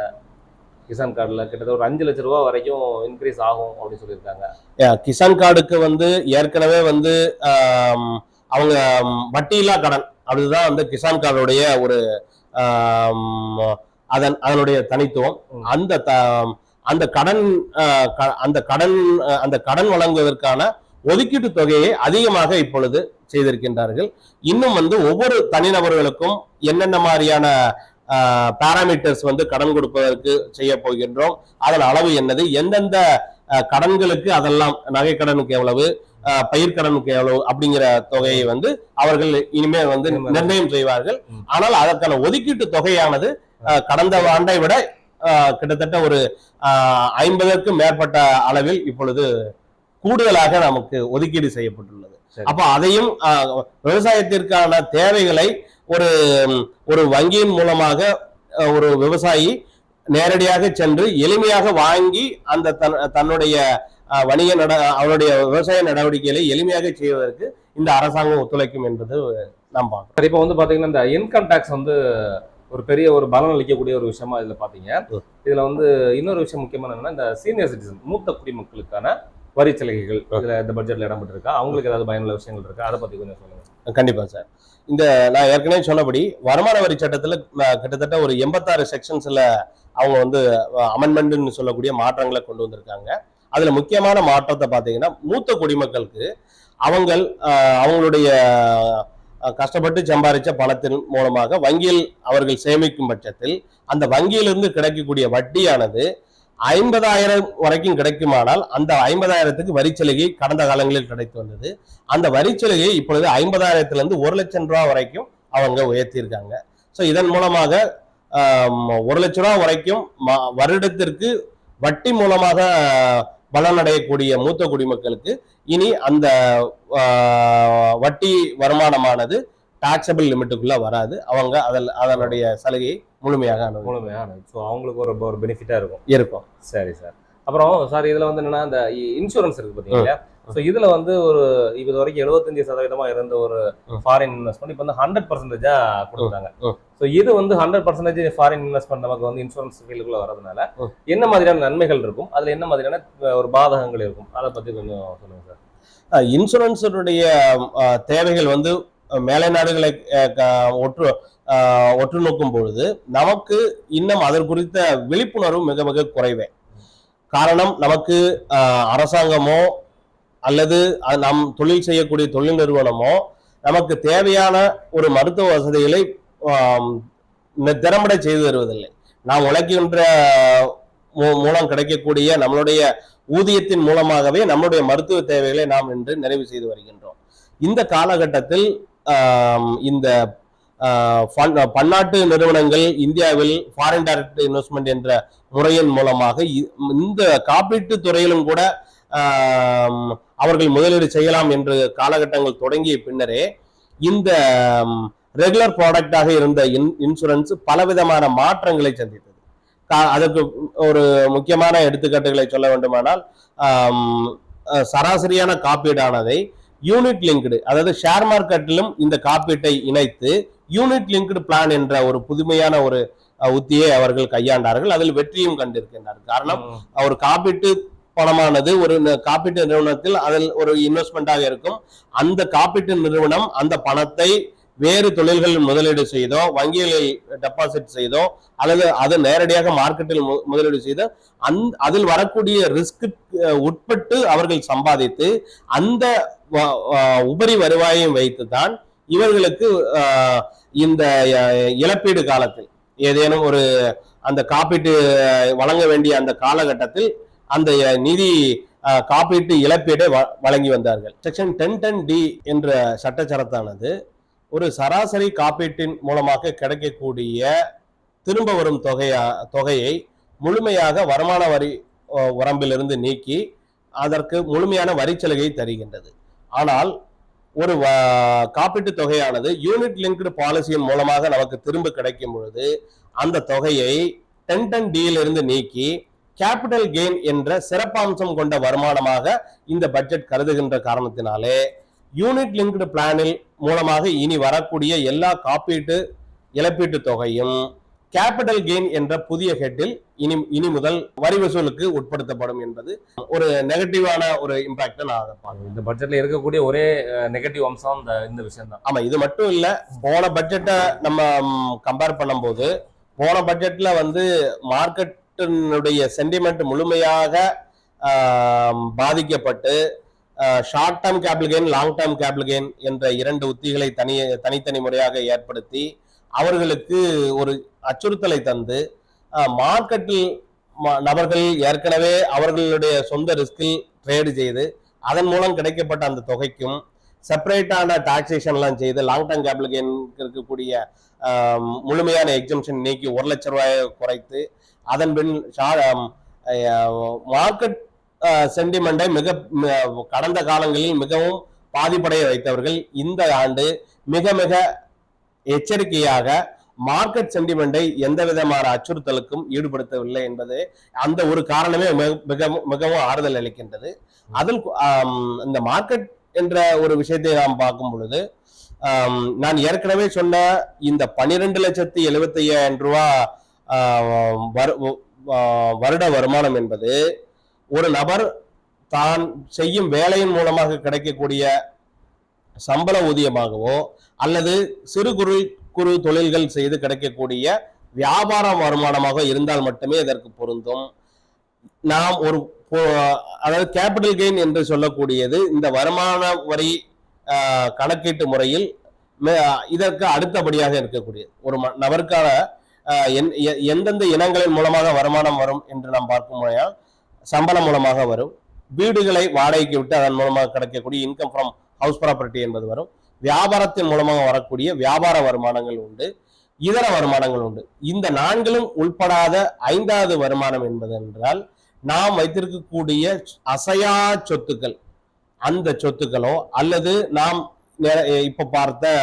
கிசான் கார்டுல கிட்டத்தட்ட ஒரு 5 லட்சம் ரூபாய் வரைக்கும் இன்க்ரீஸ் ஆகும் அப்படின்னு சொல்லியிருக்காங்க. கிசான் கார்டுக்கு வந்து ஏற்கனவே வந்து அவங்க வட்டியில்லா கடன், அதுதான் வந்து கிசான் கார்டுடைய ஒரு அதனுடைய தனித்துவம். அந்த கடன் வழங்குவதற்கான ஒதுக்கீட்டு தொகையை அதிகமாக இப்பொழுது செய்திருக்கின்றார்கள். இன்னும் வந்து ஒவ்வொரு தனிநபர்களுக்கும் என்னென்ன மாதிரியான பாராமீட்டர்ஸ் வந்து கடன் கொடுப்பதற்கு செய்ய போகின்றோம், அதன் அளவு என்னது, எந்தெந்த கடன்களுக்கு அதெல்லாம், நகை கடனுக்கு எவ்வளவு, பயிர்க்கடனுக்கு எவ்வளவு அப்படிங்கிற தொகையை வந்து அவர்கள் இனிமே வந்து நிர்ணயம் செய்வார்கள். ஆனால் அதற்கான ஒதுக்கீட்டு தொகையானது கடந்த ஆண்டை விட கிட்டத்தட்ட ஒரு 50க்கும் மேற்பட்ட அளவில் இப்பொழுது கூடுதலாக நமக்கு ஒதுக்கீடு செய்யப்பட்டுள்ளது. அப்ப அதையும் விவசாயத்திற்கான தேவைகளை ஒரு ஒரு வங்கியின் மூலமாக ஒரு விவசாயி நேரடியாக சென்று எளிமையாக வாங்கி அந்த தன்னுடைய வணிக அவருடைய விவசாய நடவடிக்கைகளை எளிமையாக செய்வதற்கு இந்த அரசாங்கம் ஒத்துழைக்கும் என்பது நாம் பார்க்கிறோம். இப்போ வந்து பாத்தீங்கன்னா இந்த இன்கம் டாக்ஸ் வந்து ஒரு பெரிய ஒரு பலன் அளிக்கக்கூடிய ஒரு விஷயமா இதுல பாத்தீங்க. இதுல வந்து இன்னொரு விஷயம் முக்கியமான என்னன்னா, இந்த சீனியர் சிட்டிசன் மூத்த குடிமக்களுக்கான வரி சலுகைகள் இதுல இந்த பட்ஜெட்ல இடம்பெற்றிருக்கா, அவங்களுக்கு ஏதாவது பயனுள்ள விஷயங்கள் இருக்கா, அதை பத்தி கொஞ்சம் சொல்லுங்க. கண்டிப்பா சார். இந்த நான் ஏற்கனவே சொன்னபடி வருமான வரி சட்டத்துல கிட்டத்தட்ட ஒரு 86 செக்ஷன்ஸ்ல அவங்க வந்து அமெண்ட்மெண்ட்னு சொல்லக்கூடிய மாற்றங்களை கொண்டு வந்திருக்காங்க. அதுல முக்கியமான மாற்றத்தை பாத்தீங்கன்னா, மூத்த குடிமக்களுக்கு அவங்களுடைய கஷ்டப்பட்டு சம்பாதிச்ச பணத்தின் மூலமாக வங்கியில் அவர்கள் சேமிக்கும் பட்சத்தில் அந்த வங்கியிலிருந்து கிடைக்கக்கூடிய வட்டியானது 50,000 வரைக்கும் கிடைக்குமானால் அந்த 50,000க்கு வரிச்சலுகை கடந்த காலங்களில் கிடைத்து வந்தது. அந்த வரிச்சலுகை இப்பொழுது 50,000 1 லட்சம் ரூபாய் வரைக்கும் அவங்க உயர்த்தியிருக்காங்க. ஸோ இதன் மூலமாக 1 லட்சம் ரூபாய் வரைக்கும் வருடத்திற்கு வட்டி மூலமாக பலனடையக்கூடிய மூத்த குடிமக்களுக்கு இனி அந்த வட்டி வருமானமானது டாக்ஸபிள் லிமிட்டுக்குள்ள வராது. அவங்க அதனுடைய சலுகையை முழுமையாக ஸோ அவங்களுக்கு ஒரு பெனிஃபிட்டா இருக்கும். சரி சார். அப்புறம் சார் இதுல வந்து என்னன்னா, இந்த இன்சூரன்ஸ் இருக்கு பாத்தீங்களா, ஸோ இதுல வந்து ஒரு இது வரைக்கும் 75% இருந்த ஒரு ஃபாரின் இன்வெஸ்ட்மெண்ட் இப்போ வந்து 100% கொடுத்தாங்க. ஸோ இது வந்து 100% ஃபாரின் இன்வெஸ்ட்மெண்ட் நமக்கு வந்து இன்சூரன்ஸ் ஃபீல்டுக்குள்ள வரதுனால என்ன மாதிரியான நன்மைகள் இருக்கும், அதுல என்ன மாதிரியான ஒரு பாதகங்கள் இருக்கும், அதை பத்தி கொஞ்சம் சொல்லுங்க சார். இன்சூரன்ஸுடைய தேவைகள் வந்து மேலை நாடுகளை ஒற்று நோக்கும் பொழுது நமக்கு இன்னும் அதன் குறித்த விழிப்புணர்வு மிக மிக குறைவே. காரணம், நமக்கு அரசாங்கமோ அல்லது நாம் தொழில் செய்யக்கூடிய தொழில் நிறுவனமோ நமக்கு தேவையான ஒரு மருத்துவ வசதிகளை திறம்பட செய்து தருவதில்லை. நாம் உழைக்கின்ற மூலம் கிடைக்கக்கூடிய நம்மளுடைய ஊதியத்தின் மூலமாகவே நம்முடைய மருத்துவ தேவைகளை நாம் இன்று நிறைவு செய்து வருகின்றோம். இந்த காலகட்டத்தில் இந்த பன்னாட்டு நிறுவனங்கள் இந்தியாவில் ஃபாரின் டைரக்ட் இன்வெஸ்ட்மெண்ட் என்ற முறையின் மூலமாக இந்த காப்பீட்டு துறையிலும் கூட அவர்கள் முதலீடு செய்யலாம் என்று காலகட்டங்கள் தொடங்கிய பின்னரே இந்த ரெகுலர் ப்ராடக்டாக இருந்த இன்சூரன்ஸ் பலவிதமான மாற்றங்களை சந்தித்தது. அதற்கு ஒரு முக்கியமான எடுத்துக்காட்டுகளை சொல்ல வேண்டுமானால், சராசரியான காப்பீடானதை யூனிட் லிங்க்டு, அதாவது ஷேர் மார்க்கெட்டிலும் இந்த காப்பீட்டை இணைத்து யூனிட் லிங்க்டு பிளான் என்ற ஒரு புதுமையான ஒரு உத்தியை அவர்கள் கையாண்டார்கள். அதில் வெற்றியும் கண்டிருக்கின்றார்கள். காரணம், ஒரு காப்பீட்டு பணமானது ஒரு காப்பீட்டு நிறுவனத்தில் அதில் ஒரு இன்வெஸ்ட்மெண்டாக இருக்கும். அந்த காப்பீட்டு நிறுவனம் அந்த பணத்தை வேறு தொழில்களில் முதலீடு செய்தோ, வங்கிகளில் டெபாசிட் செய்தோ, அல்லது அது நேரடியாக மார்க்கெட்டில் முதலீடு செய்தோ அதில் வரக்கூடிய ரிஸ்க் உட்பட்டு அவர்கள் சம்பாதித்து அந்த உபரி வருவாயையும் வைத்துதான் இவர்களுக்கு இந்த இழப்பீடு காலத்தில் ஏதேனும் ஒரு அந்த காப்பீட்டு வழங்க வேண்டிய அந்த காலகட்டத்தில் அந்த நிதி காப்பீட்டு இழப்பீடை வழங்கி வந்தார்கள். செக்ஷன் 1010D என்ற சட்டச்சரத்தானது ஒரு சராசரி காப்பீட்டின் மூலமாக கிடைக்கக்கூடிய திரும்ப வரும் தொகையை முழுமையாக வருமான வரி வரம்பிலிருந்து நீக்கி அதற்கு முழுமையான வரிச்சலுகை தருகின்றது. ஆனால் ஒரு காப்பீட்டு தொகையானது யூனிட் லிங்க்டு பாலிசியின் மூலமாக நமக்கு திரும்ப கிடைக்கும் பொழுது அந்த தொகையை 1010D இருந்து நீக்கி கேபிட்டல் கெயின் என்ற சிறப்பம்சம் கொண்ட வருமானமாக இந்த பட்ஜெட் கருதுகின்ற காரணத்தினாலே யூனிட் லிங்க்டு பிளானில் மூலமாக இனி வரக்கூடிய எல்லா காப்பீட்டு இழப்பீட்டு தொகையும் கேபிட்டல் கெயின் என்ற புதிய ஹெட்டில் இனி முதல் வரி வசூலுக்கு உட்படுத்தப்படும் என்பது ஒரு நெகட்டிவான ஒரு இம்பாக்ட் நான் பார்க்கிறேன். இந்த பட்ஜெட்ல இருக்கக்கூடிய ஒரே நெகட்டிவ் அம்சம் இந்த விஷயம் தான். ஆமா, இது மட்டும் இல்ல, போன பட்ஜெட்டை நம்ம கம்பேர் பண்ணும்போது போன பட்ஜெட்ல வந்து மார்க்கெட்டினுடைய சென்டிமெண்ட் முழுமையாக பாதிக்கப்பட்டு short term capital gain, long term capital gain என்ற இரண்டு உத்திகளை தனித்தனி முறையாக ஏற்படுத்தி அவர்களுக்கு ஒரு அச்சுறுத்தலை தந்து மார்க்கெட்டில் நபர்கள் ஏற்கனவே அவர்களுடைய சொந்த ரிஸ்கில் ட்ரேடு செய்து அதன் மூலம் கிடைக்கப்பட்ட அந்த தொகைக்கும் செப்பரேட்டான டாக்ஸேஷன்லாம் செய்து லாங் டேர்ம் கேபிட்டல் கெயின் இருக்கக்கூடிய முழுமையான எக்ஸம்ஷன் நீக்கி 1 லட்சம் ரூபாயை குறைத்து அதன் பின் மார்க்கெட் சென்டிமெண்டை கடந்த காலங்களில் மிகவும் பாதிப்படைய வைத்தவர்கள் இந்த ஆண்டு மிக மிக எச்சரிக்கையாக மார்க்கெட் சென்டிமெண்டை எந்த விதமான அச்சுறுத்தலுக்கும் ஈடுபடுத்தவில்லை என்பது அந்த ஒரு காரணமே மிகவும் ஆறுதல் அளிக்கின்றது. அதில் இந்த மார்க்கெட் என்ற ஒரு விஷயத்தை நாம் பார்க்கும் பொழுது நான் ஏற்கனவே சொன்ன இந்த 12,75,000 ரூபாய் வருட வருமானம் என்பது ஒரு நபர் தான் செய்யும் வேலையின் மூலமாக கிடைக்கக்கூடிய சம்பள ஊதியமாகவோ அல்லது சிறு குறு தொழில்கள் செய்து கிடைக்கக்கூடிய வியாபார வருமானமாக இருந்தால் மட்டுமே இதற்கு பொருந்தும். நாம் ஒரு அதாவது கேபிட்டல் கெயின் என்று சொல்லக்கூடியது இந்த வருமான வரி கணக்கீட்டு முறையில் இதற்கு அடுத்தபடியாக இருக்கக்கூடியது. ஒரு நபருக்கான எந்தெந்த இனங்களின் மூலமாக வருமானம் வரும் என்று நாம் பார்க்கும் முறையால் சம்பளம் மூலமாக வரும், வீடுகளை வாடகைக்கு விட்டு அதன் மூலமாக கிடைக்கக்கூடிய இன்கம் ஃப்ரம் ஹவுஸ் ப்ராப்பர்ட்டி என்பது வரும், வியாபாரத்தின் மூலமாக வரக்கூடிய வியாபார வருமானங்கள் உண்டு, இதர வருமானங்கள் உண்டு. இந்த 4லும் உள்படாத 5வது வருமானம் என்பது என்றால் நாம் வைத்திருக்கக்கூடிய அசையா சொத்துக்கள், அந்த சொத்துக்களோ அல்லது நாம் இப்ப பார்த்த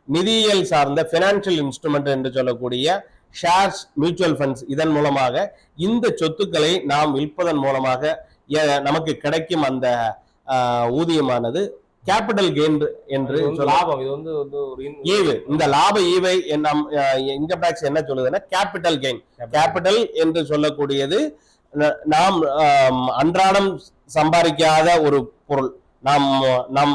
நிதியியல் சார்ந்த பினான்சியல் இன்ஸ்ட்ருமெண்ட் என்று சொல்லக்கூடிய ஷேர்ஸ், மியூச்சுவல் ஃபண்ட்ஸ், இதன் மூலமாக இந்த சொத்துக்களை நாம் விற்பதன் மூலமாக நமக்கு கிடைக்கும் அந்த ஊதியமானது கேபிட்டல் கெயின் என்று லாபம். இது வந்து ஒரு ஈவு. இந்த லாப ஈவை இன்கம் டாக்ஸ் என்ன சொல்லுதுன்னா கேபிட்டல் கெயின். கேபிட்டல் என்று சொல்லக்கூடியது நாம் அன்றாடம் சம்பாதிக்காத ஒரு பொருள், நம்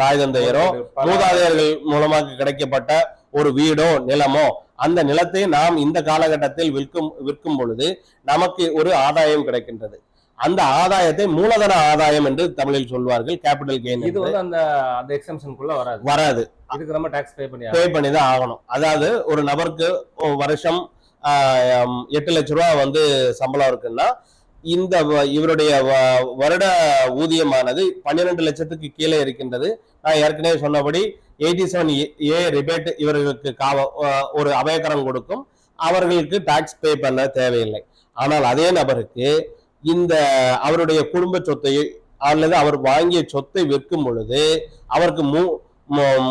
தாய் தந்தையரோ மூதாதையர்கள் மூலமாக கிடைக்கப்பட்ட ஒரு வீடோ நிலமோ, அந்த நிலத்தை நாம் இந்த காலகட்டத்தில் விற்கும் பொழுது நமக்கு ஒரு ஆதாயம் கிடைக்கின்றது. அந்த ஆதாயத்தை மூலதன ஆதாயம் என்று தமிழில் சொல்வார்கள், கேபிட்டல் கெயின். இது வந்து அந்த எக்ஸம்ஷனுக்குள்ள வராது. இதுக்கு நம்ம டாக்ஸ் பே பண்ணி தான் ஆகணும். அதாவது ஒரு நபருக்கு வருஷம் 8 லட்சம் ரூபாய் வந்து சம்பளம் இருக்குன்னா இந்த இவருடைய வருட ஊதியமானது 12 லட்சத்துக்கு கீழே இருக்கின்றது. நான் ஏற்கனவே சொன்னபடி 87A ரிபேட் இவர்களுக்கு ஒரு அபயக்கரம் கொடுக்கும், அவர்களுக்கு டாக்ஸ் பே பண்ண தேவையில்லை. ஆனால் அதே நபருக்கு இந்த அவருடைய குடும்ப சொத்தை அல்லது அவர் வாங்கிய சொத்தை விற்கும் பொழுது அவருக்கு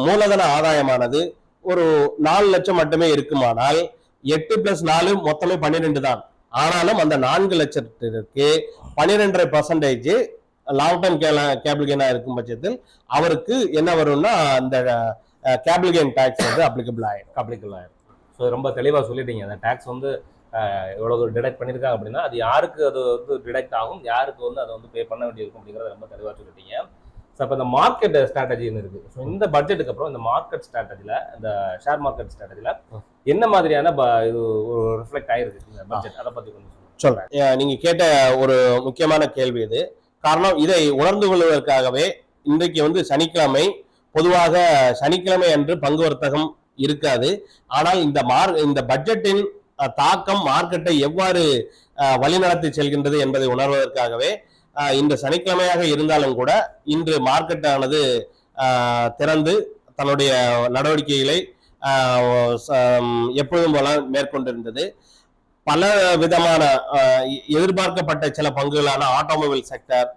மூலதன ஆதாயமானது ஒரு 4 லட்சம் மட்டுமே இருக்குமானால் 8 + 4 மொத்தமே 12 தான். ஆனாலும் அந்த 4 லட்சத்திற்கு 12.5% லாங் டர்ம் கேபிட்டல் கெயினா இருக்கும் பட்சத்தில் அவருக்கு என்ன வரும்னா அந்த கேபிட்டல் கெயின் டாக்ஸ் வந்து அப்ளிகபிள் ஆயிடும். ஸோ ரொம்ப தெளிவாக சொல்லிட்டீங்க. அந்த டாக்ஸ் வந்து எவ்வளவு டிடெக்ட் பண்ணியிருக்காங்க அப்படின்னா அது யாருக்கு அது வந்து டிடெக்ட் ஆகும், யாருக்கு வந்து அதை வந்து பே பண்ண வேண்டியிருக்கும் அப்படிங்கிறத ரொம்ப தெளிவாக சொல்லிட்டீங்க. ஸோ அப்போ இந்த மார்க்கெட் ஸ்ட்ராட்டஜின்னு இருக்கு. ஸோ இந்த பட்ஜெட்டுக்கு அப்புறம் இந்த மார்க்கெட் ஸ்ட்ராட்டஜியில், இந்த ஷேர் மார்க்கெட் ஸ்ட்ராட்டஜியில் என்ன மாதிரியான இது ஒரு ரிஃப்ளெக்ட் ஆயிருக்கு இந்த பட்ஜெட், அதை பற்றி கொஞ்சம் சொல்றேன். நீங்க கேட்ட ஒரு முக்கியமான கேள்வி இது. காரணம், இதை உணர்ந்து கொள்வதற்காகவே இன்றைக்கு வந்து சனிக்கிழமை, பொதுவாக சனிக்கிழமை அன்று பங்கு வர்த்தகம் இருக்காது. ஆனால் இந்த பட்ஜெட்டின் தாக்கம் மார்க்கெட்டை எவ்வாறு வழிநடத்தி செல்கின்றது என்பதை உணர்வதற்காகவே இந்த சனிக்கிழமையாக இருந்தாலும் கூட இன்று மார்க்கெட் ஆனது திறந்து தன்னுடைய நடவடிக்கைகளை எப்பொழுதும் போல மேற்கொண்டிருந்தது. பல விதமான எதிர்பார்க்கப்பட்ட சில பங்குகளான ஆட்டோமொபைல் செக்டர்,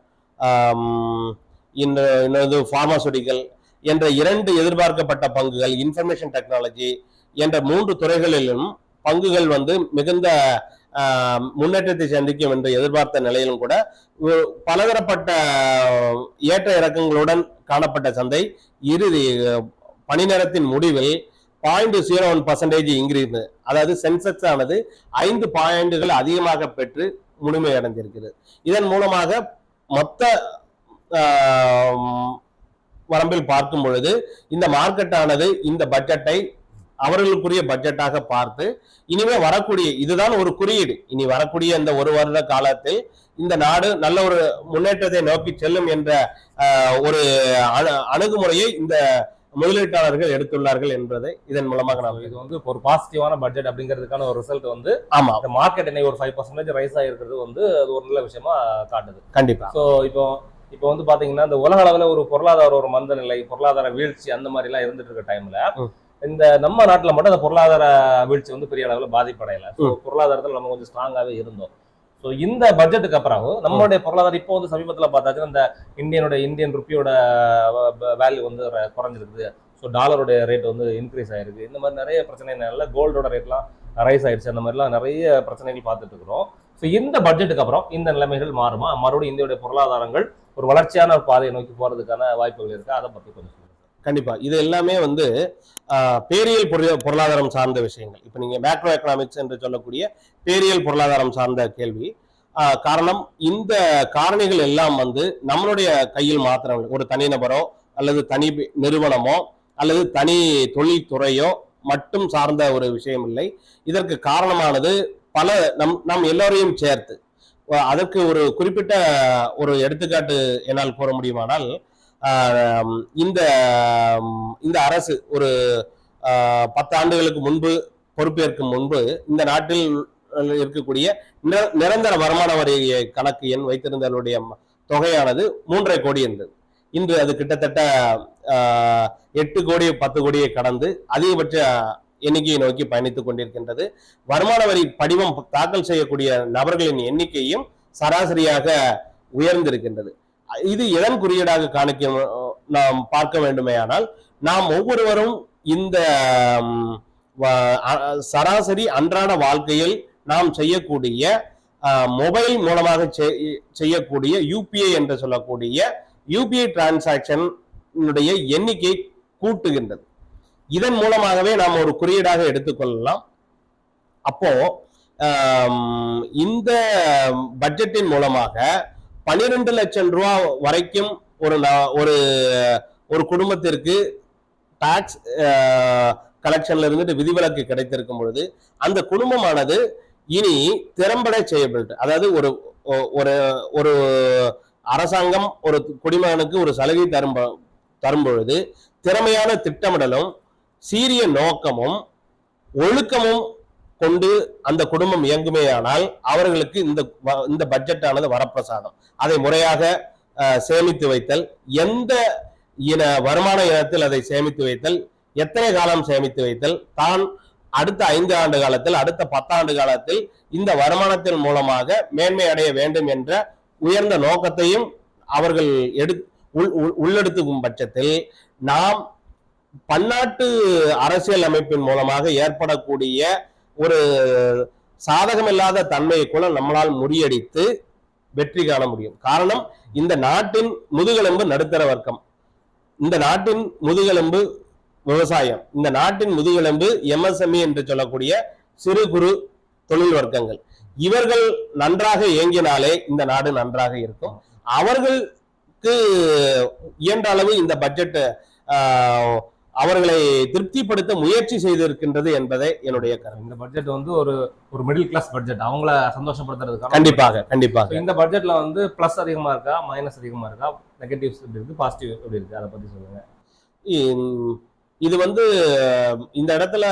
இன்னொரு பார்மாசூட்டிக்கல் என்ற 2 எதிர்பார்க்கப்பட்ட பங்குகள், இன்ஃபர்மேஷன் டெக்னாலஜி என்ற 3 துறைகளிலும் பங்குகள் வந்து மிகுந்த முன்னேற்றத்தை சந்திக்கும் என்று எதிர்பார்த்த நிலையிலும் கூட பலதரப்பட்ட ஏற்ற இறக்கங்களுடன் காணப்பட்ட சந்தை இறுதி பணி நேரத்தின் முடிவில் 0.01% இன்க்ரீஸ், அதாவது சென்செக்ஸ் ஆனது 5 பாயிண்டுகள் அதிகமாக பெற்று முழுமையடைந்திருக்கிறது. இதன் மூலமாக மொத்த வரம்பில் பார்க்கும் பொழுது இந்த மார்க்கெட் ஆனது இந்த பட்ஜெட்டை அவர்களுக்குரிய பட்ஜெட்டாக பார்த்து இனிமே வரக்கூடிய, இதுதான் ஒரு குறியீடு, இனி வரக்கூடிய இந்த ஒரு வருட காலத்தில் இந்த நாடு நல்ல ஒரு முன்னேற்றத்தை நோக்கி செல்லும் என்ற ஒரு அணுகுமுறையை இந்த முதலீட்டாளர்கள் எடுத்துள்ளார்கள் என்பதை இதன் மூலமாக நாம் இது வந்து ஒரு பாசிட்டிவான பட்ஜெட் அப்படிங்கிறதுக்கான ஒரு ரிசல்ட் வந்து ஆமா இந்த மார்க்கெட் இன்னைக்கு ஒரு 5% ரைஸ் ஆகிருக்கிறது வந்து அது ஒரு நல்ல விஷயமா காட்டுது. கண்டிப்பா. ஸோ இப்போ வந்து பாத்தீங்கன்னா இந்த உலக அளவுல ஒரு பொருளாதார ஒரு மந்த நிலை, பொருளாதார வீழ்ச்சி அந்த மாதிரி எல்லாம் இருந்துட்டு இருக்க டைம்ல இந்த நம்ம நாட்டுல மட்டும் அந்த பொருளாதார வீழ்ச்சி வந்து பெரிய அளவுல பாதிப்படையல. ஸோ பொருளாதாரத்தில் நம்ம கொஞ்சம் ஸ்ட்ராங்காவே இருந்தோம். ஸோ இந்த பட்ஜெட்டுக்கு அப்புறம் நம்மளுடைய பொருளாதாரம் இப்போ வந்து சமீபத்தில் பார்த்தாச்சுன்னா இந்த இந்தியன் ருப்பியோட வேல்யூ வந்து குறைஞ்சிருக்குது. ஸோ டாலருடைய ரேட் வந்து இன்க்ரீஸ் ஆயிருக்கு. இந்த மாதிரி நிறைய பிரச்சனைனால கோல்டோட ரேட்லாம் ரைஸ் ஆயிடுச்சு. அந்த மாதிரிலாம் நிறைய பிரச்சனைகள் பார்த்துட்டு இருக்கிறோம். ஸோ இந்த பட்ஜெட்டுக்கு அப்புறம் இந்த நிலைமைகள் மாறுமா? மறுபடியும் இந்தியாவுடைய பொருளாதாரங்கள் ஒரு வளர்ச்சியான பாதையை நோக்கி போறதுக்கான வாய்ப்புகள் இருக்கு. அதை பத்தி கொஞ்சம் சொல்லுங்க. கண்டிப்பா. இது எல்லாமே வந்து பேரியல் பொருளாதாரம் சார்ந்த விஷயங்கள். இப்ப நீங்க மேக்ரோ எக்கனாமிக்ஸ் என்று சொல்லக்கூடிய பேரியல் பொருளாதாரம் சார்ந்த கேள்வி. காரணம் இந்த காரணிகள் எல்லாம் வந்து நம்மளுடைய கையில் மாத்திரம், ஒரு தனிநபரோ அல்லது தனி நிறுவனமோ அல்லது தனி தொழில்துறையோ மட்டும் சார்ந்த ஒரு விஷயம் இல்லை. இதற்கு காரணமானது பல நம் எல்லோரையும் சேர்த்து. அதற்கு ஒரு குறிப்பிட்ட ஒரு எடுத்துக்காட்டு என்னால் கூற முடியுமானால், இந்த அரசு ஒரு 10 ஆண்டுகளுக்கு முன்பு பொறுப்பேற்கும் முன்பு இந்த நாட்டில் இருக்கக்கூடிய நிரந்தர வருமான வரி கணக்கு எண் வைத்திருந்தவருடைய தொகையானது 3.5 கோடி இருந்தது. இன்று அது கிட்டத்தட்ட 8 கோடி 10 கோடியை கடந்து அதிகபட்ச எண்ணிக்கையை நோக்கி பயணித்துக் கொண்டிருக்கின்றது. வருமான வரி படிவம் தாக்கல் செய்யக்கூடிய நபர்களின் எண்ணிக்கையும் சராசரியாக உயர்ந்திருக்கின்றது. இது எதன் குறியீடாக நாம் பார்க்க வேண்டுமேயானால், நாம் ஒவ்வொருவரும் இந்த சராசரி அன்றாட வாழ்க்கையில் நாம் செய்யக்கூடிய மொபைல் மூலமாக செய்யக்கூடிய யூபிஐ என்று சொல்லக்கூடிய யூபிஐ டிரான்சாக்சன் எண்ணிக்கை கூட்டுகின்றது. இதன் மூலமாகவே நாம் ஒரு குறியீடாக எடுத்துக்கொள்ளலாம். அப்போ இந்த பட்ஜெட்டின் மூலமாக 12 லட்சம் ரூபாய் வரைக்கும் ஒரு குடும்பத்திற்கு டாக்ஸ் கலெக்ஷன்ல இருந்துட்டு விதிவிலக்கு கிடைத்திருக்கும் பொழுது அந்த குடும்பமானது இனி திறம்பட செய்யப்பட்டு, அதாவது ஒரு அரசாங்கம் ஒரு குடிமகனுக்கு ஒரு சலுகை தரும் பொழுது திறமையான திட்டமிடலும் சீரிய நோக்கமும் ஒழுக்கமும் கொண்டு அந்த குடும்பம் இயங்குமேயானால் அவர்களுக்கு இந்த பட்ஜெட் ஆனது வரப்பிரசாதம். அதை முறையாக சேமித்து வைத்தல், எந்த வருமான இனத்தில் அதை சேமித்து வைத்தல், எத்தனை காலம் சேமித்து வைத்தல், தான் அடுத்த 5 ஆண்டு காலத்தில் அடுத்த 10 ஆண்டு காலத்தில் இந்த வருமானத்தின் மூலமாக மேன்மை அடைய வேண்டும் என்ற உயர்ந்த நோக்கத்தையும் அவர்கள் உள்ளெடுத்துக்கும் பட்சத்தில் நாம் பன்னாட்டு அரசியல் அமைப்பின் மூலமாக ஏற்படக்கூடிய ஒரு சாதகமில்லாத தன்மையை கூட நம்மளால் முறியடித்து வெற்றி காண முடியும். காரணம், இந்த நாட்டின் முதுகெலும்பு நடுத்தர வர்க்கம், இந்த நாட்டின் முதுகெலும்பு விவசாயம், இந்த நாட்டின் முதுகெலும்பு எம்எஸ்எம்இ என்று சொல்லக்கூடிய சிறு குறு தொழில் வர்க்கங்கள். இவர்கள் நன்றாக இயங்கினாலே இந்த நாடு நன்றாக இருக்கும். அவர்களுக்கு இயன்ற அளவு இந்த பட்ஜெட் அவர்களை திருப்திப்படுத்த முயற்சி செய்திருக்கின்றது என்பதை என்னுடைய கருத்து. இந்த பட்ஜெட் வந்து ஒரு மிடில் கிளாஸ் பட்ஜெட், அவங்கள சந்தோஷப்படுத்துறதுக்காக. கண்டிப்பாக இந்த பட்ஜெட்ல வந்து பிளஸ் அதிகமா இருக்கா, மைனஸ் அதிகமா இருக்கா, நெகட்டிவ்ஸ் எப்படி இருக்கு, பாசிட்டிவ் எப்படி இருக்கு, அதை பத்தி சொல்லுங்க. இது வந்து இந்த இடத்துல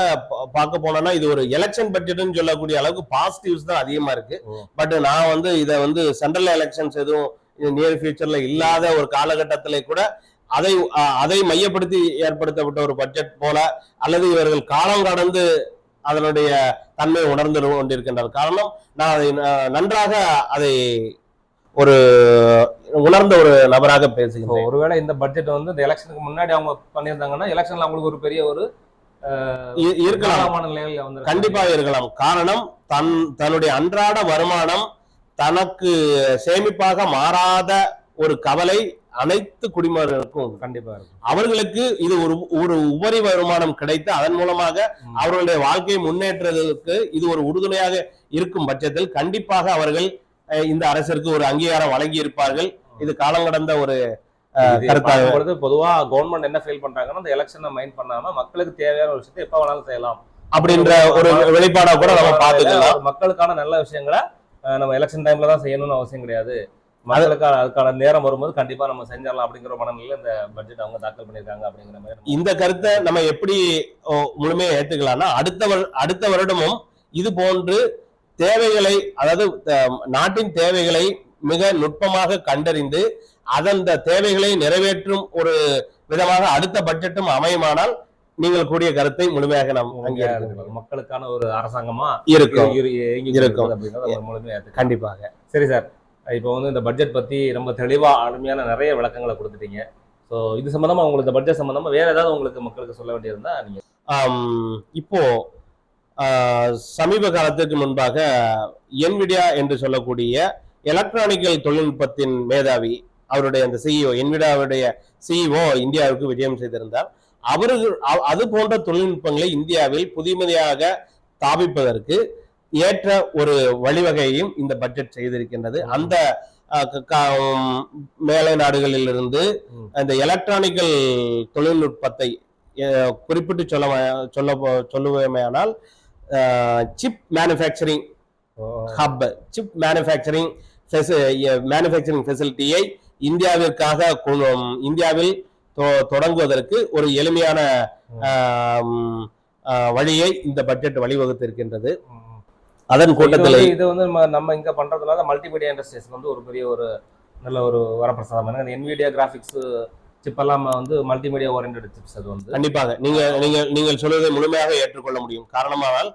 பார்க்க போனோம்னா இது ஒரு எலெக்ஷன் பட்ஜெட்னு சொல்லக்கூடிய அளவுக்கு பாசிட்டிவ்ஸ் தான் அதிகமா இருக்கு. பட் நான் வந்து இதை வந்து சென்ட்ரல் எலெக்ஷன்ஸ் எதுவும் நியர் ஃபியூச்சர்ல இல்லாத ஒரு காலகட்டத்திலே கூட அதை மையப்படுத்தி ஏற்படுத்தப்பட்ட ஒரு பட்ஜெட் போல, அல்லது இவர்கள் காலம் கடந்து அதனுடைய தன்மை உணர்ந்து கொண்டிருக்கின்றார். காரணம், நான் அதை நன்றாக அதை ஒரு உணர்ந்த ஒரு நபராக பேசுகிறேன். ஒருவேளை இந்த பட்ஜெட் வந்து இந்த எலெக்ஷனுக்கு முன்னாடி அவங்க பண்ணியிருந்தாங்கன்னா எலெக்ஷன்ல அவங்களுக்கு ஒரு பெரிய ஒரு இருக்கலாம், கண்டிப்பாக இருக்கலாம். காரணம், தன்னுடைய அன்றாட வருமானம் தனக்கு சேமிப்பாக மாறாத ஒரு கவலை அனைத்து குடிமகர்களுக்கும் கண்டிப்பா இருக்கும். அவர்களுக்கு இது ஒரு உபரி வருமானம் கிடைத்து அதன் மூலமாக அவர்களுடைய வாழ்க்கையை முன்னேற்றத்துக்கு இது ஒரு உறுதுணையாக இருக்கும் பட்சத்தில் கண்டிப்பாக அவர்கள் இந்த அரசிற்கு ஒரு அங்கீகாரம் வழங்கி இருப்பார்கள். இது காலம் கடந்த ஒரு கருத்தாக. பொதுவா கவர்மெண்ட் என்ன ஃபீல் பண்றாங்கன்னா, இந்த எலெக்ஷனை மைண்ட் பண்ணாம மக்களுக்கு தேவையான ஒரு விஷயத்தை எப்ப வேணாலும் செய்யலாம் அப்படின்ற ஒரு வெளிப்பாடா கூட நம்ம பார்த்துக்கலாம். மக்களுக்கான நல்ல விஷயங்களை நம்ம எலெக்ஷன் டைம்ல தான் செய்யணும்னு அவசியம் கிடையாது. மக்களுக்கு அதுக்கான நேரம் வரும்போது கண்டிப்பா நம்ம செஞ்சிடலாம் அப்படிங்கிற மனநிலையில இந்த பட்ஜெட் அவங்க தாக்கல் பண்ணியிருக்காங்க அப்படிங்கிற மாதிரி இந்த கருத்தை நம்ம எப்படி முழுமையா ஏத்துக்கலாம்னா அடுத்த வருடமும் இது போன்று தேவைகளை, அதாவது நாட்டின் தேவைகளை மிக நுட்பமாக கண்டறிந்து அதன் தேவைகளை நிறைவேற்றும் ஒரு விதமாக அடுத்த பட்ஜெட்டும் அமையுமானால் நீங்கள் கூடிய கருத்தை முழுமையாக நாம் மக்களுக்கான ஒரு அரசாங்கமா இருக்கும் அப்படிங்கிறத முழுமையா கண்டிப்பாக. சரி சார், இப்போ வந்து இந்த பட்ஜெட் பத்தி ரொம்ப தெளிவா அருமையான நிறைய விளக்கங்களை கொடுத்துட்டீங்க. ஸோ இது சம்பந்தமா உங்களுக்கு இந்த பட்ஜெட் சம்பந்தமா வேற ஏதாவது உங்களுக்கு மக்களுக்கு சொல்ல வேண்டியிருந்தா நீங்க இப்போ சமீப காலத்துக்கு முன்பாக என்விடியா என்று சொல்லக்கூடிய எலக்ட்ரானிக்கல் தொழில்நுட்பத்தின் மேதாவி, அவருடைய அந்த சிஇஓ, என்விடியாவுடைய சிஇஓ இந்தியாவுக்கு விஜயம் செய்திருந்தார். அவர்கள் அது போன்ற தொழில்நுட்பங்களை இந்தியாவில் புதுமையாக ஸ்தாபிப்பதற்கு ஏற்ற ஒரு வழிவகையையும் இந்த பட்ஜெட் செய்திருக்கின்றது. அந்த மேலை நாடுகளிலிருந்து அந்த எலக்ட்ரானிக்கல் தொழில்நுட்பத்தை குறிப்பிட்டு சொல்லுவேனால் chip manufacturing hub, chip manufacturing ஃபெசிலிட்டியை இந்தியாவில் தொடங்குவதற்கு ஒரு எளிமையான வழியை இந்த பட்ஜெட் வழிவகுத்திருக்கின்றது. அதன் கூட்டத்தில் இது வந்து நம்ம இங்க பண்றதுனால மல்டிமீடியா இண்டஸ்ட்ரீஸ் வந்து ஒரு பெரிய ஒரு நல்ல ஒரு வரப்பிரசாதம். என்விடியா கிராபிக்ஸ் சிப் எல்லாம் வந்து மல்டிமீடியா ஓரியன்டட் சிப்ஸ். அது வந்து கண்டிப்பாக நீங்கள் சொல்வதை முழுமையாக ஏற்றுக்கொள்ள முடியும். காரணமானால்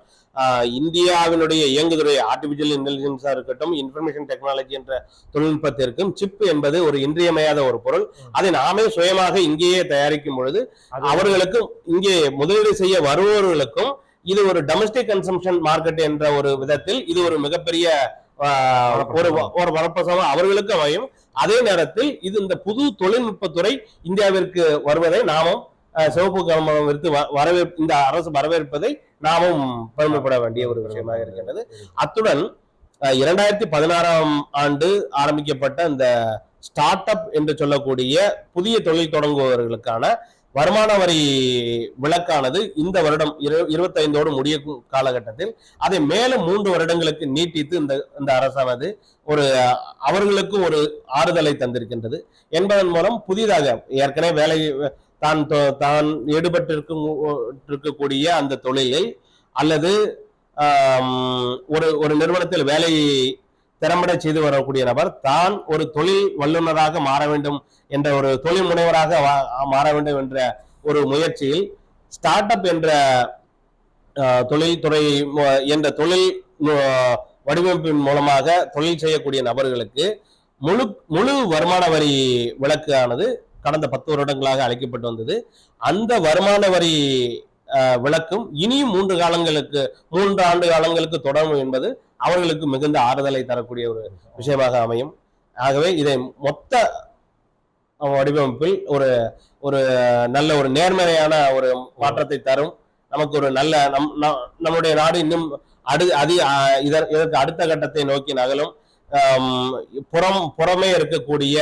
இந்தியாவினுடைய இயங்குதுறை ஆர்டிபிஷியல் இன்டெலிஜென்ஸா இருக்கட்டும், இன்ஃபர்மேஷன் டெக்னாலஜி என்ற தொழில்நுட்பத்திற்கும் சிப் என்பது ஒரு இன்றியமையாத ஒரு பொருள். அதை நாமே சுயமாக இங்கேயே தயாரிக்கும் பொழுது அவர்களுக்கும் இங்கே முதலீடு செய்ய வருபவர்களுக்கும் இது ஒரு டொமஸ்டிக் கன்சம்ஷன் மார்க்கெட் என்ற ஒரு விதத்தில் இது ஒரு மிகப்பெரிய ஒரு வரப்பிரசாதம் அவர்களுக்கு அமையும். அதே நேரத்தில் இது இந்த புது தொழில்நுட்பத்துறை இந்தியாவிற்கு வருவதை நாமும் சிவப்பு கம்பளம் விடுத்து இந்த அரசு வரவேற்பதை நாமும் பெருமைப்பட வேண்டிய ஒரு விஷயமாக இருக்கின்றது. அத்துடன் 2016ஆம் ஆண்டு ஆரம்பிக்கப்பட்ட இந்த ஸ்டார்ட் அப் என்று சொல்லக்கூடிய புதிய தொழில் தொடங்குபவர்களுக்கான வருமான வரி விலக்கானது இந்த வருடம் 25ஓடு முடியும் காலகட்டத்தில் அதை மேலும் 3 வருடங்களுக்கு நீட்டித்து இந்த அரசானது அவர்களுக்கு ஒரு ஆறுதலை தந்திருக்கின்றது என்பதன் மூலம் புதிதாக ஏற்கனவே வேலை தான் ஈடுபட்டிருக்கக்கூடிய அந்த தொழிலில் அல்லது ஒரு நிறுவனத்தில் வேலையை திறம்பட செய்து வரக்கூடிய நபர் தான் ஒரு தொழில் வல்லுநராக மாற வேண்டும் என்ற ஒரு தொழில் முனைவராக மாற வேண்டும் என்ற ஒரு முயற்சியில் ஸ்டார்ட் அப் என்ற தொழில்துறை என்ற தொழில் வடிவமைப்பின் மூலமாக தொழில் செய்யக்கூடிய நபர்களுக்கு முழு வருமான வரி விலக்கு ஆனது கடந்த 10 வருடங்களாக அளிக்கப்பட்டு வந்தது. அந்த வருமான வரி விலக்கும் இனியும் 3 ஆண்டு காலங்களுக்கு தொடரும் என்பது அவர்களுக்கு மிகுந்த ஆறுதலை தரக்கூடிய ஒரு விஷயமாக அமையும். ஆகவே இதை மொத்த வடிவமைப்பில் ஒரு நல்ல ஒரு நேர்மறையான ஒரு மாற்றத்தை தரும். நமக்கு ஒரு நல்ல நம்முடைய நாடு இன்னும் இதற்கு அடுத்த கட்டத்தை நோக்கி நகலும். புறமே இருக்கக்கூடிய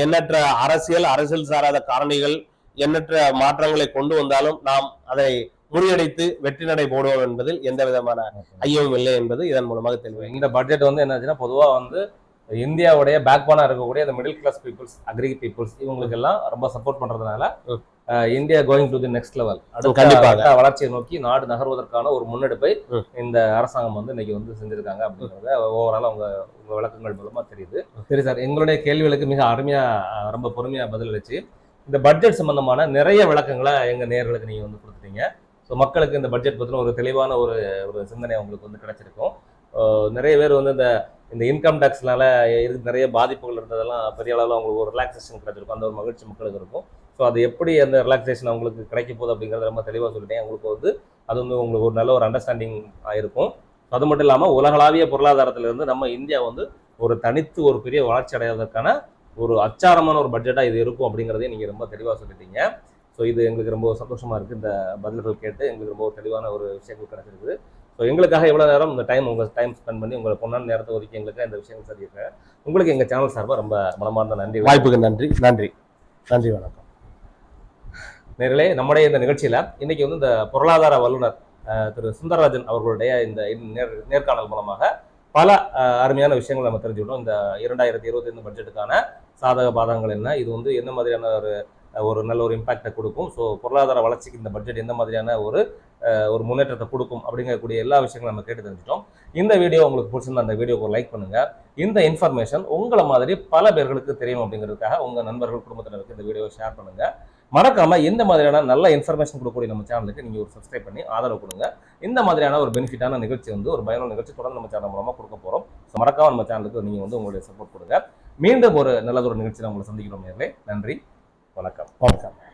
எண்ணற்ற அரசியல் சாராத காரணிகள் எண்ணற்ற மாற்றங்களை கொண்டு வந்தாலும் நாம் அதை முறியடித்து வெற்றி நடை போடுவோம் என்பதில் எந்த விதமான ஐயமும் இல்லை என்பது இதன் மூலமாக தெரியும். இந்த பட்ஜெட் வந்து என்னாச்சுன்னா பொதுவா வந்து இந்தியாவுடைய பேக் போனா இருக்கக்கூடிய அந்த middle class peoples, agri peoples இவங்களுக்கு எல்லாம் ரொம்ப சப்போர்ட் பண்றதுனால India going to the next level, அடுத்த வளர்ச்சியை நோக்கி நாடு நகர்வதற்கான ஒரு முன்னெடுப்பை இந்த அரசாங்கம் வந்து இன்னைக்கு வந்து செஞ்சிருக்காங்க அப்படிங்கிறத ஓவரால் உங்க விளக்கங்கள் மூலமா தெரியுது. சரி சார், எங்களுடைய கேள்விகளுக்கு மிக அருமையா ரொம்ப பொறுமையா பதிலளிச்சு இந்த பட்ஜெட் சம்பந்தமான நிறைய விளக்கங்களை எங்க நேயர்களுக்கு நீங்க வந்து கொடுத்துட்டீங்க. ஸோ மக்களுக்கு இந்த பட்ஜெட் பற்றின ஒரு தெளிவான ஒரு சிந்தனை உங்களுக்கு வந்து கிடைச்சிருக்கும். நிறைய பேர் வந்து இந்த இன்கம் டேக்ஸ்னால நிறைய பாதிப்புகள் இருந்ததெல்லாம் பெரிய அளவில் அவங்களுக்கு ஒரு ரிலாக்ஸேஷன் கிடைச்சிருக்கும். அந்த ஒரு மகிழ்ச்சி மக்களுக்கு இருக்கும். ஸோ அது எப்படி அந்த ரிலாக்ஸேஷன் அவங்களுக்கு கிடைக்க போகுது அப்படிங்கிறத ரொம்ப தெளிவாக சொல்லிட்டேன். உங்களுக்கு வந்து அது வந்து உங்களுக்கு ஒரு நல்ல ஒரு அண்டர்ஸ்டாண்டிங் ஆயிருக்கும். அது மட்டும் இல்லாமல் உலகளாவிய பொருளாதாரத்திலிருந்து நம்ம இந்தியா வந்து ஒரு தனித்து ஒரு பெரிய வளர்ச்சி அடைவதற்கான ஒரு அச்சாரமான ஒரு பட்ஜெட்டாக இது இருக்கும் அப்படிங்கிறதையும் நீங்கள் ரொம்ப தெளிவாக சொல்லிட்டீங்க. ஸோ இது எங்களுக்கு ரொம்ப சந்தோஷமாக இருக்குது. இந்த பதில்கள் கேட்டு எங்களுக்கு ரொம்ப தெளிவான ஒரு விஷயங்கள் கிடைச்சிருக்குது. ஸோ எங்களுக்காக எவ்வளோ நேரம் இந்த உங்கள் டைம் ஸ்பெண்ட் பண்ணி உங்களை பொண்ணான நேரத்தை ஒதுக்கி எங்களுக்கு இந்த விஷயங்கள் சொல்லியிருக்கேன். உங்களுக்கு எங்கள் சேனல் சார்பாக ரொம்ப மனமார்ந்த நன்றி. வாய்ப்புக்கு நன்றி. வணக்கம். நேர்களே, நம்முடைய இந்த நிகழ்ச்சியில் இன்னைக்கு வந்து இந்த பொருளாதார வல்லுநர் திரு சுந்தரராஜன் அவர்களுடைய இந்த நேர்காணல் மூலமாக பல அருமையான விஷயங்கள் நம்ம தெரிஞ்சுக்கிட்டோம். இந்த 2025 பட்ஜெட்டுக்கான சாதக பாதகங்கள் என்ன, இது வந்து என்ன மாதிரியான ஒரு நல்ல ஒரு இம்பாக்டை கொடுக்கும், ஸோ பொருளாதார வளர்ச்சிக்கு இந்த பட்ஜெட் எந்த மாதிரியான ஒரு முன்னேற்றத்தை கொடுக்கும் அப்படிங்கக்கூடிய எல்லா விஷயங்களும் நம்ம கேட்டு தெரிஞ்சிட்டோம். இந்த வீடியோ உங்களுக்கு பிடிச்சிருந்தா அந்த வீடியோக்கு ஒரு லைக் பண்ணுங்க. இந்த இன்ஃபர்மேஷன் உங்களை மாதிரி பல பேர்களுக்கு தெரியும் அப்படிங்கிறதுக்காக உங்க நண்பர்கள் குடும்பத்தினருக்கு இந்த வீடியோவை ஷேர் பண்ணுங்க. மறக்காம இந்த மாதிரியான நல்ல இன்ஃபர்மேஷன் கொடுக்கக்கூடிய நம்ம சேனலுக்கு நீங்க ஒரு சப்ஸ்கிரைப் பண்ணி ஆதரவு கொடுங்க. இந்த மாதிரியான ஒரு பெனிஃபிட்டான நிகழ்ச்சி வந்து ஒரு பயனுள்ள நிகழ்ச்சி தொடர்ந்து நம்ம சேனல் மூலமா கொடுக்க போறோம். மறக்காம நம்ம சேனலுக்கு நீங்க வந்து உங்களுடைய சப்போர்ட் கொடுங்க. மீண்டும் ஒரு நல்லதொரு நிகழ்ச்சியில் உங்களை சந்திக்கிறோம் நேயர்களே. நன்றி, வணக்கம்.